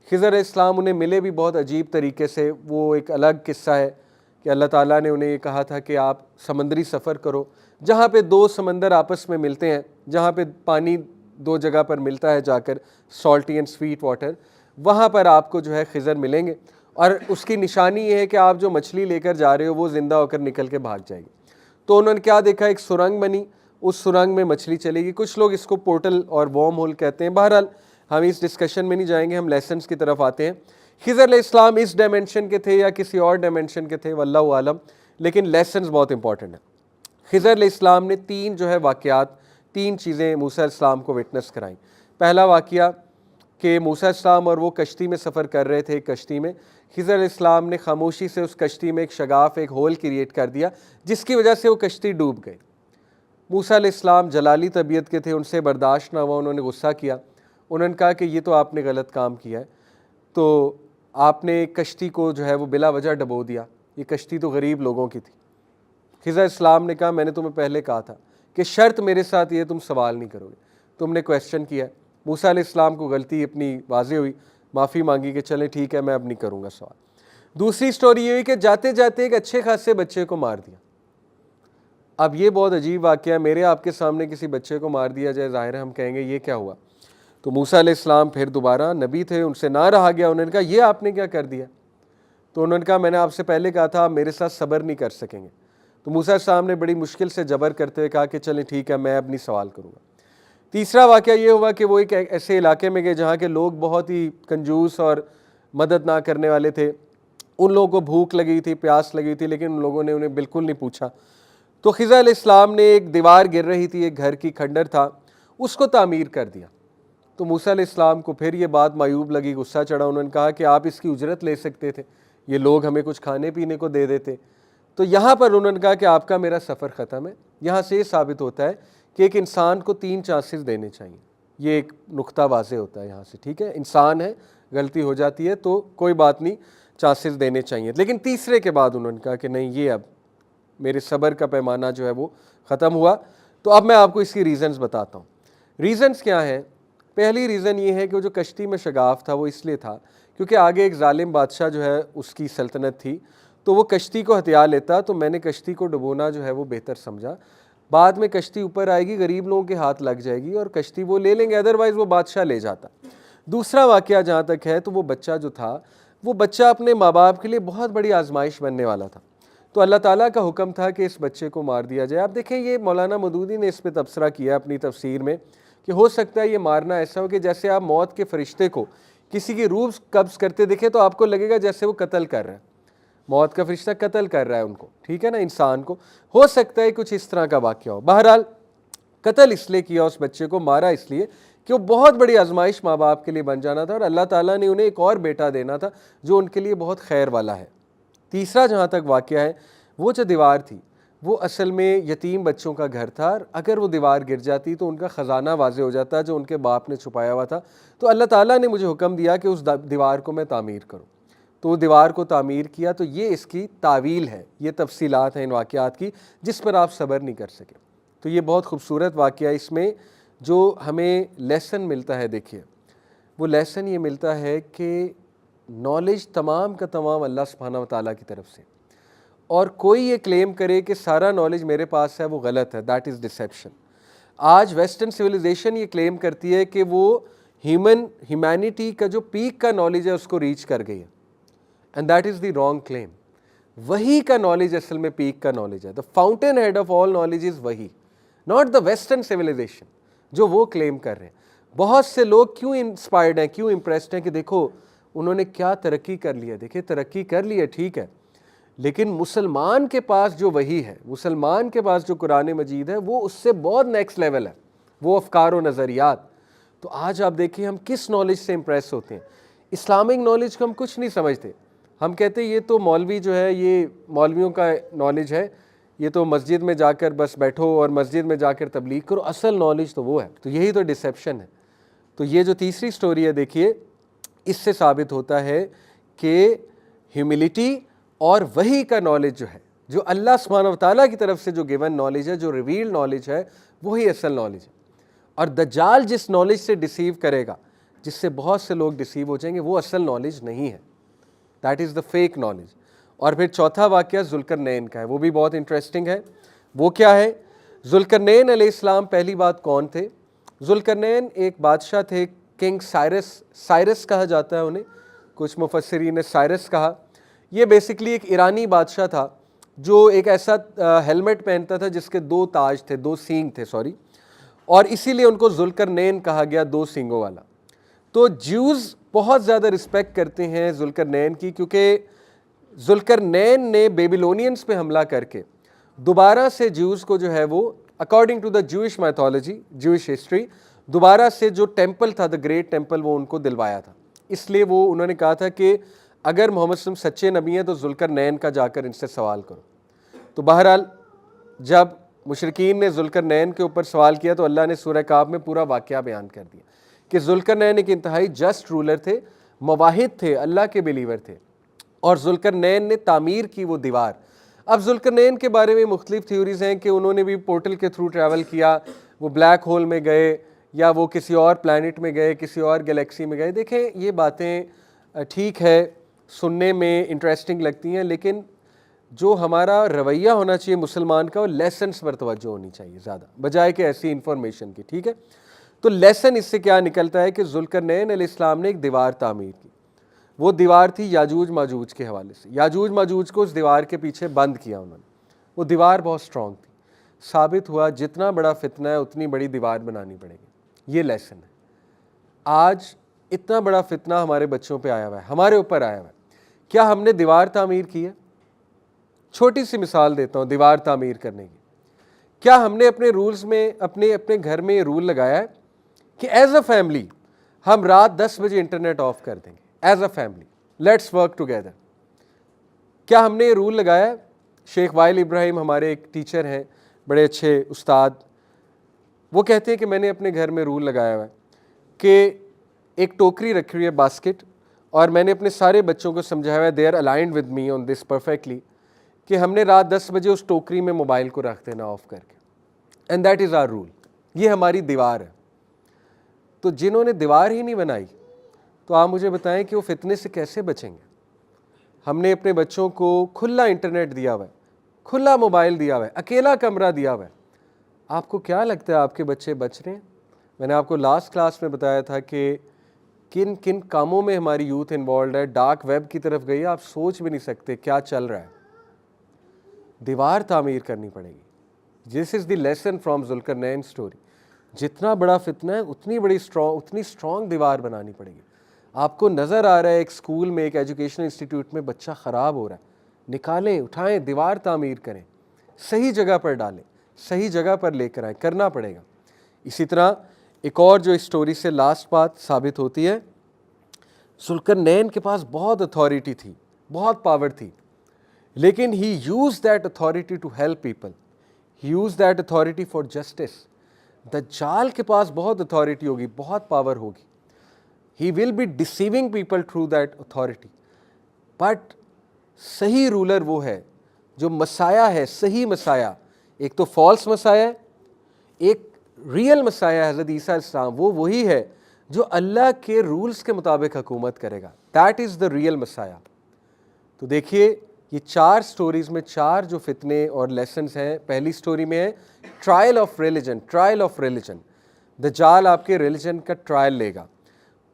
A: خضر علیہ السلام انہیں ملے بھی بہت عجیب طریقے سے، وہ ایک الگ قصہ ہے کہ اللہ تعالیٰ نے انہیں یہ کہا تھا کہ آپ سمندری سفر کرو، جہاں پہ دو سمندر آپس میں ملتے ہیں، جہاں پہ پانی دو جگہ پر ملتا ہے جا کر، سالٹی اینڈ سویٹ واٹر، وہاں پر آپ کو جو ہے خضر ملیں گے، اور اس کی نشانی یہ ہے کہ آپ جو مچھلی لے کر جا رہے ہو وہ زندہ ہو کر نکل کے بھاگ جائے گی۔ تو انہوں نے کیا دیکھا؟ ایک سرنگ بنی، اس سرنگ میں مچھلی چلے گی۔ کچھ لوگ اس کو پورٹل اور وارم ہول کہتے ہیں۔ بہرحال ہم اس ڈسکشن میں نہیں جائیں گے، ہم لیسنز کی طرف آتے ہیں۔ خضر علیہ السلام اس ڈائمنشن کے تھے یا کسی اور ڈائمنشن کے تھے، واللہ عالم، لیکن لیسنز بہت امپورٹنٹ ہیں۔ خضر علیہ السلام نے تین جو ہے واقعات، تین چیزیں موسیٰ علیہ السلام کو وٹنس کرائیں۔ پہلا واقعہ کہ موسیٰ علیہ السلام اور وہ کشتی میں سفر کر رہے تھے، کشتی میں خضر علیہ السلام نے خاموشی سے اس کشتی میں ایک شگاف، ایک ہول کریٹ کر دیا، جس کی وجہ سے وہ کشتی ڈوب گئی۔ موسیٰ علیہ السلام جلالی طبیعت کے تھے، ان سے برداشت نہ ہوا، انہوں نے غصہ کیا، انہوں نے کہا کہ یہ تو آپ نے غلط کام کیا ہے، تو آپ نے کشتی کو جو ہے وہ بلا وجہ ڈبو دیا، یہ کشتی تو غریب لوگوں کی تھی۔ خضر علیہ السلام نے کہا میں نے تمہیں پہلے کہا تھا کہ شرط میرے ساتھ یہ تم سوال نہیں کرو گے، تم نے کویسچن کیا۔ موسیٰ علیہ السلام کو غلطی اپنی واضح ہوئی، معافی مانگی کہ چلیں ٹھیک ہے میں اب نہیں کروں گا سوال۔ دوسری سٹوری یہ ہوئی کہ جاتے جاتے ایک اچھے خاصے بچے کو مار دیا۔ اب یہ بہت عجیب واقعہ ہے، میرے آپ کے سامنے کسی بچے کو مار دیا جائے، ظاہر ہے ہم کہیں گے یہ کیا ہوا۔ تو موسیٰ علیہ السلام پھر دوبارہ نبی تھے، ان سے نہ رہا گیا، انہوں نے کہا یہ آپ نے کیا کر دیا؟ تو انہوں نے کہا میں نے آپ سے پہلے کہا تھا آپ میرے ساتھ صبر نہیں کر سکیں گے۔ تو موسیٰ علیہ السلام نے بڑی مشکل سے جبر کرتے ہوئے کہا کہ چلیں ٹھیک ہے میں اب نہیں سوال کروں گا۔ تیسرا واقعہ یہ ہوا کہ وہ ایک ایسے علاقے میں گئے جہاں کے لوگ بہت ہی کنجوس اور مدد نہ کرنے والے تھے، ان لوگوں کو بھوک لگی تھی، پیاس لگی تھی، لیکن ان لوگوں نے انہیں بالکل نہیں پوچھا۔ تو خضر علیہ السلام نے ایک دیوار گر رہی تھی، ایک گھر کی کھنڈر تھا، اس کو تعمیر کر دیا۔ تو موسیٰ علیہ السلام کو پھر یہ بات معیوب لگی، غصہ چڑھا، انہوں نے کہا کہ آپ اس کی اجرت لے سکتے تھے، یہ لوگ ہمیں کچھ کھانے پینے کو دے دیتے۔ تو یہاں پر انہوں نے کہا کہ آپ کا میرا سفر ختم ہے۔ یہاں سے یہ ثابت ہوتا ہے کہ ایک انسان کو 3 چانسز دینے چاہیے، یہ ایک نقطہ واضح ہوتا ہے یہاں سے، ٹھیک ہے؟ انسان ہے، غلطی ہو جاتی ہے تو کوئی بات نہیں، چانسز دینے چاہیے۔ لیکن تیسرے کے بعد انہوں نے کہا کہ نہیں، یہ اب میرے صبر کا پیمانہ جو ہے وہ ختم ہوا۔ تو اب میں آپ کو اس کی ریزنز بتاتا ہوں۔ ریزنز کیا ہیں؟ پہلی ریزن یہ ہے کہ وہ جو کشتی میں شگاف تھا وہ اس لیے تھا کیونکہ آگے ایک ظالم بادشاہ جو ہے اس کی سلطنت تھی، تو وہ کشتی کو ہتھیا لیتا، تو میں نے کشتی کو ڈبونا جو ہے وہ بہتر سمجھا۔ بعد میں کشتی اوپر آئے گی، غریب لوگوں کے ہاتھ لگ جائے گی اور کشتی وہ لے لیں گے، ادروائز وہ بادشاہ لے جاتا۔ دوسرا واقعہ جہاں تک ہے تو وہ بچہ جو تھا، وہ بچہ اپنے ماں باپ کے لیے بہت بڑی آزمائش بننے والا تھا، تو اللہ تعالیٰ کا حکم تھا کہ اس بچے کو مار دیا جائے۔ آپ دیکھیں یہ مولانا مودودی نے اس پہ تبصرہ کیا اپنی تفسیر میں کہ ہو سکتا ہے یہ مارنا ایسا ہو کہ جیسے آپ موت کے فرشتے کو کسی کی روح قبض کرتے دیکھیں تو آپ کو لگے گا جیسے وہ قتل کر رہا ہے، موت کا فرشتہ قتل کر رہا ہے ان کو، ٹھیک ہے نا، انسان کو۔ ہو سکتا ہے کچھ اس طرح کا واقعہ ہو۔ بہرحال قتل اس لیے کیا اس بچے کو، مارا اس لیے کہ وہ بہت بڑی آزمائش ماں باپ کے لیے بن جانا تھا، اور اللہ تعالیٰ نے انہیں ایک اور بیٹا دینا تھا جو ان کے لیے بہت خیر والا ہے۔ تیسرا جہاں تک واقعہ ہے، وہ جو دیوار تھی، وہ اصل میں یتیم بچوں کا گھر تھا، اگر وہ دیوار گر جاتی تو ان کا خزانہ واضح ہو جاتا جو ان کے باپ نے چھپایا ہوا تھا. تو اللہ تعالیٰ نے مجھے حکم دیا کہ اس دیوار کو میں تعمیر کروں. تو وہ دیوار کو تعمیر کیا. تو یہ اس کی تعویل ہے، یہ تفصیلات ہیں ان واقعات کی جس پر آپ صبر نہیں کر سکے. تو یہ بہت خوبصورت واقعہ، اس میں جو ہمیں لیسن ملتا ہے، دیکھیے وہ لیسن یہ ملتا ہے کہ نالج تمام کا تمام اللہ سبحانہ و تعالیٰ کی طرف سے، اور کوئی یہ کلیم کرے کہ سارا نالج میرے پاس ہے وہ غلط ہے. That is deception. آج ویسٹرن سویلائزیشن یہ کلیم کرتی ہے کہ وہ ہیومینٹی کا جو پیک کا نالج ہے اس کو ریچ کر گئی ہے، and that is the wrong claim. وہی کا نالج اصل میں پیک کا نالج ہے. The fountain head of all knowledge is وہی، ناٹ دا ویسٹرن سویلائزیشن جو وہ کلیم کر رہے ہیں. بہت سے لوگ کیوں انسپائرڈ ہیں، کیوں امپریسڈ ہیں کہ دیکھو انہوں نے کیا ترقی کر لی ہے. دیکھیں ترقی کر لی ہے ٹھیک ہے، لیکن مسلمان کے پاس جو وحی ہے، مسلمان کے پاس جو قرآن مجید ہے، وہ اس سے بہت نیکسٹ لیول ہے، وہ افکار و نظریات. تو آج آپ دیکھیں ہم کس نالج سے امپریس ہوتے ہیں. اسلامک نالج کو ہم کچھ نہیں سمجھتے. ہم کہتے ہیں یہ تو مولوی جو ہے، یہ مولویوں کا نالج ہے، یہ تو مسجد میں جا کر بس بیٹھو اور مسجد میں جا کر تبلیغ کرو، اصل نالج تو وہ ہے. تو یہی تو ڈسیپشن ہے. تو یہ جو تیسری سٹوری ہے دیکھیے، اس سے ثابت ہوتا ہے کہ ہیوملٹی اور وحی کا نالج جو ہے، جو اللہ سبحانہ و تعالیٰ کی طرف سے جو گیون نالج ہے، جو ریویل نالج ہے، وہی اصل نالج ہے. اور دجال جس نالج سے ڈسیو کرے گا، جس سے بہت سے لوگ ڈسیو ہو جائیں گے، وہ اصل نالج نہیں ہے. That is the fake knowledge. اور پھر چوتھا واقعہ ذوالقرنین کا ہے، وہ بھی بہت انٹرسٹنگ ہے. وہ کیا ہے؟ ذوالقرنین علیہ السلام پہلی بات کون تھے؟ ذوالقرنین ایک بادشاہ تھے، کنگ سائرس کہا جاتا ہے انہیں، کچھ مفسرین نے سائرس کہا. یہ بیسکلی ایک ایرانی بادشاہ تھا جو ایک ایسا ہیلمٹ پہنتا تھا جس کے دو تاج تھے، دو سینگ تھے اور اسی لیے ان کو ذوالقرنین کہا گیا، دو سینگوں والا. تو جیوز بہت زیادہ رسپیکٹ کرتے ہیں ذوالقرنین کی، کیونکہ ذوالقرنین نے بیبیلونینز پہ حملہ کر کے دوبارہ سے جیوز کو جو ہے وہ according to the Jewish mythology, Jewish history, دوبارہ سے جو ٹیمپل تھا، دا گریٹ ٹیمپل، وہ ان کو دلوایا تھا. اس لیے وہ انہوں نے کہا تھا کہ اگر محمد صلی اللہ علیہ وسلم سچے نبی ہیں تو ذوالقرنین کا جا کر ان سے سوال کرو. تو بہرحال جب مشرکین نے ذوالقرنین کے اوپر سوال کیا تو اللہ نے سورہ کہف میں پورا واقعہ بیان کر دیا کہ ذوالقرنین ایک انتہائی جسٹ رولر تھے، مواحد تھے، اللہ کے بلیور تھے، اور ذوالقرنین نے تعمیر کی وہ دیوار. اب ذوالقرنین کے بارے میں مختلف تھیوریز ہیں کہ انہوں نے بھی پورٹل کے تھرو ٹریول کیا، وہ بلیک ہول میں گئے یا وہ کسی اور پلانٹ میں گئے، کسی اور گلیکسی میں گئے. دیکھیں یہ باتیں ٹھیک ہے، سننے میں انٹرسٹنگ لگتی ہیں، لیکن جو ہمارا رویہ ہونا چاہیے مسلمان کا، وہ لیسنس پر توجہ ہونی چاہیے زیادہ، بجائے کہ ایسی انفارمیشن کی. ٹھیک ہے، تو لیسن اس سے کیا نکلتا ہے کہ ذوالقرنین علیہ السلام نے ایک دیوار تعمیر کی. وہ دیوار تھی یاجوج ماجوج کے حوالے سے. یاجوج ماجوج کو اس دیوار کے پیچھے بند کیا انہوں نے. وہ دیوار بہت سٹرونگ تھی. ثابت ہوا جتنا بڑا فتنہ ہے اتنی بڑی دیوار بنانی پڑے گی. یہ لیسن ہے. آج اتنا بڑا فتنہ ہمارے بچوں پہ آیا ہوا ہے، ہمارے اوپر آیا ہوا ہے. کیا ہم نے دیوار تعمیر کی ہے؟ چھوٹی سی مثال دیتا ہوں دیوار تعمیر کرنے کی. کیا ہم نے اپنے رولز میں اپنے گھر میں یہ رول لگایا ہے کہ ایز اے فیملی ہم رات 10 بجے انٹرنیٹ آف کر دیں گے؟ As a family let's work together. کیا ہم نے یہ رول لگایا ہے؟ شیخ وائل ابراہیم ہمارے ایک ٹیچر ہیں، بڑے اچھے استاد، وہ کہتے ہیں کہ میں نے اپنے گھر میں رول لگایا ہوا ہے کہ ایک ٹوکری رکھی ہوئی ہے، باسکٹ، اور میں نے اپنے سارے بچوں کو سمجھایا ہوا ہے، they are aligned with me on this perfectly, کہ ہم نے رات 10 بجے اس ٹوکری میں موبائل کو رکھ دینا آف کر کے. And that is our rule. یہ ہماری دیوار ہے. تو جنہوں نے دیوار ہی نہیں بنائی، تو آپ مجھے بتائیں کہ وہ فتنے سے کیسے بچیں گے؟ ہم نے اپنے بچوں کو کھلا انٹرنیٹ دیا ہوا ہے، کھلا موبائل دیا ہوا ہے، اکیلا کمرہ دیا ہوا ہے. آپ کو کیا لگتا ہے آپ کے بچے بچ رہے ہیں؟ میں نے آپ کو لاسٹ کلاس میں بتایا تھا کہ کن کن کاموں میں ہماری یوتھ انوالوڈ ہے. ڈارک ویب کی طرف گئی، آپ سوچ بھی نہیں سکتے کیا چل رہا ہے. دیوار تعمیر کرنی پڑے گی. دس is the lesson from Zulqarnain story. جتنا بڑا فتنہ ہے اتنی اسٹرانگ دیوار بنانی پڑے گی. آپ کو نظر آ رہا ہے ایک اسکول میں، ایک ایجوکیشن انسٹیٹیوٹ میں بچہ خراب ہو رہا ہے، نکالیں، اٹھائیں، دیوار تعمیر کریں، صحیح جگہ پر ڈالیں، صحیح جگہ پر لے کر آئیں، کرنا پڑے گا. اسی طرح ایک اور جو اسٹوری سے لاسٹ بات ثابت ہوتی ہے، ذوالقرنین کے پاس بہت اتھارٹی تھی، بہت پاور تھی، لیکن he used that authority to help people, he used that authority for justice. دجال کے پاس بہت اتھارٹی ہوگی, بہت پاور ہوگی, he will be deceiving people through that authority. But صحیح رولر وہ ہے جو مسایا ہے, صحیح مسایا. ایک تو فالس مسایا ہے, ایک ریئل مسایا حضرت عیسیٰ علیہ السلام, وہ وہی ہے جو اللہ کے رولز کے مطابق حکومت کرے گا. That is the real مسایا. تو دیکھیے یہ 4 سٹوریز میں 4 جو فتنے اور لیسنز ہیں. پہلی سٹوری میں ہے trial of religion, trial of religion. دجال آپ کے ریلیجن کا ٹرائل لے گا.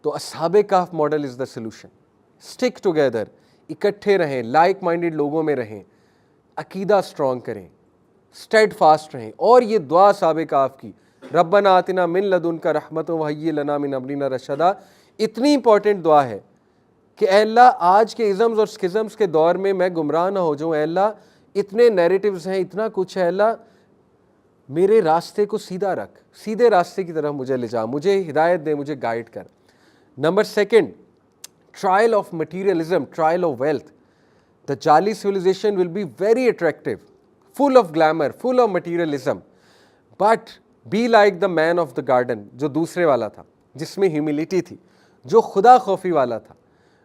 A: تو اصحاب کہف model is the solution. Stick together, اکٹھے رہیں, لائک مائنڈڈ لوگوں میں رہیں, عقیدہ اسٹرانگ کریں, اسٹیڈ فاسٹ رہیں. اور یہ دعا اصحاب کہف کی, ربنا آتنا من لدنک رحمۃ وہیئ لنا من امرنا رشدا, اتنی امپورٹنٹ دعا ہے کہ اے اللہ آج کے ازمز اور سکزمز کے دور میں گمراہ نہ ہو جاؤں. اے اللہ اتنے نیریٹیوز ہیں, اتنا کچھ ہے, اللہ میرے راستے کو سیدھا رکھ, سیدھے راستے کی طرف مجھے لے جا, مجھے ہدایت دے, مجھے گائیڈ کر. Number 2, trial of materialism, trial of wealth. The Jali civilization will be very attractive, full of glamour, full of materialism. But be like the man of the garden, جو دوسرے والا تھا, جس میں ہیوملٹی تھی, جو خدا خوفی والا تھا,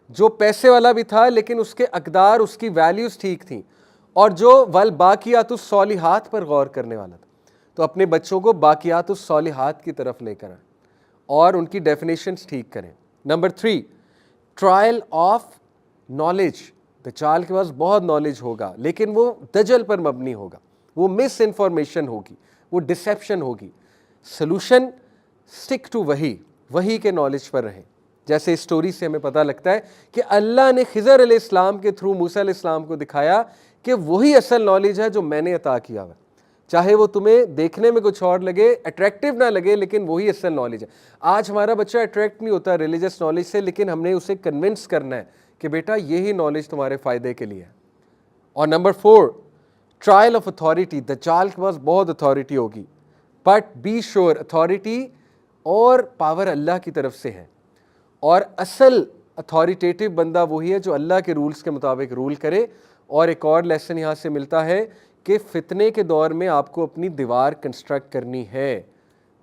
A: جو پیسے والا بھی تھا لیکن اس کے اقدار, اس کی ویلیوز ٹھیک تھیں, اور جو والباقیات الصالحات پر غور کرنے والا تھا. تو اپنے بچوں کو باقیات الصالحات کی طرف لے کر آئیں اور ان کی ڈیفینیشنز ٹھیک کریں. Number 3, trial of knowledge. دجال کے پاس بہت نالج ہوگا لیکن وہ دجل پر مبنی ہوگا, وہ مس انفارمیشن ہوگی, وہ ڈسیپشن ہوگی. سلوشن, سٹک ٹو وہی, وہی کے نالج پر رہیں. جیسے اس سٹوری سے ہمیں پتہ لگتا ہے کہ اللہ نے خضر علیہ السلام کے تھرو موسیٰ علیہ السلام کو دکھایا کہ وہی اصل نالج ہے جو میں نے عطا کیا ہوا, چاہے وہ تمہیں دیکھنے میں کچھ اور لگے, اٹریکٹیو نہ لگے, لیکن وہی اصل نالج ہے. آج ہمارا بچہ اٹریکٹ نہیں ہوتا ریلیجس نالج سے, لیکن ہم نے اسے کنونس کرنا ہے کہ بیٹا یہی نالج تمہارے فائدے کے لیے ہے. اور نمبر 4, ٹرائل آف اتھارٹی. دجال کے پاس بہت اتھارٹی ہوگی, بٹ بی شیور اتھارٹی اور پاور اللہ کی طرف سے ہے, اور اصل اتھارٹیٹیو بندہ وہی ہے جو اللہ کے رولز کے مطابق رول کرے. اور ایک اور لیسن یہاں سے ملتا ہے کہ فتنے کے دور میں آپ کو اپنی دیوار کنسٹرکٹ کرنی ہے,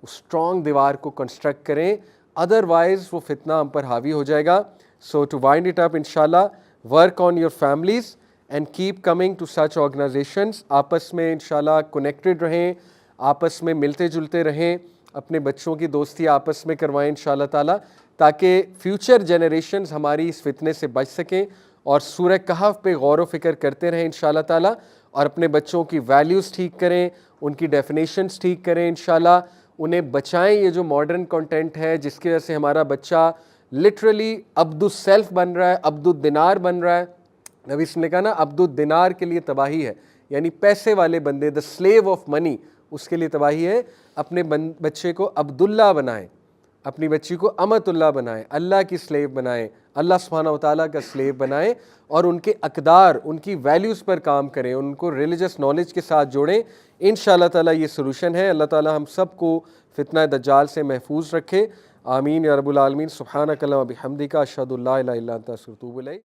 A: اسٹرانگ دیوار کو کنسٹرکٹ کریں, ادروائز وہ فتنہ ہم پر حاوی ہو جائے گا. So to wind it up, inshallah, work on your families and keep coming to such organizations. آپس میں انشاءاللہ کنیکٹڈ رہیں, آپس میں ملتے جلتے رہیں, اپنے بچوں کی دوستی آپس میں کروائیں انشاءاللہ تعالیٰ, تاکہ فیوچر جنریشنز ہماری اس فتنے سے بچ سکیں. اور سورہ کہف پہ غور و فکر کرتے رہیں انشاءاللہ تعالیٰ, اور اپنے بچوں کی ویلیوز ٹھیک کریں, ان کی ڈیفینیشنز ٹھیک کریں انشاءاللہ, انہیں بچائیں. یہ جو ماڈرن کنٹینٹ ہے جس کی وجہ سے ہمارا بچہ لٹرلی عبد السیلف بن رہا ہے, عبد الدینار بن رہا ہے. نبی نے کہا نا عبد الدینار کے لیے تباہی ہے, یعنی پیسے والے بندے, دا سلیو آف منی, اس کے لیے تباہی ہے. اپنے بچے کو عبداللہ بنائیں, اپنی بچی کو امت اللہ بنائیں, اللہ کی سلیو بنائیں, اللہ سبحانہ و تعالیٰ کا سلیو بنائیں, اور ان کے اقدار, ان کی ویلیوز پر کام کریں, ان کو ریلیجس نالج کے ساتھ جوڑیں. انشاءاللہ تعالیٰ یہ سلوشن ہے. اللہ تعالیٰ ہم سب کو فتنہ دجال سے محفوظ رکھے. آمین یا رب العالمین. سبحانک اللہم و بحمدک, اشہد ان لا الہ الا انت استغفرک و اتوب الیک.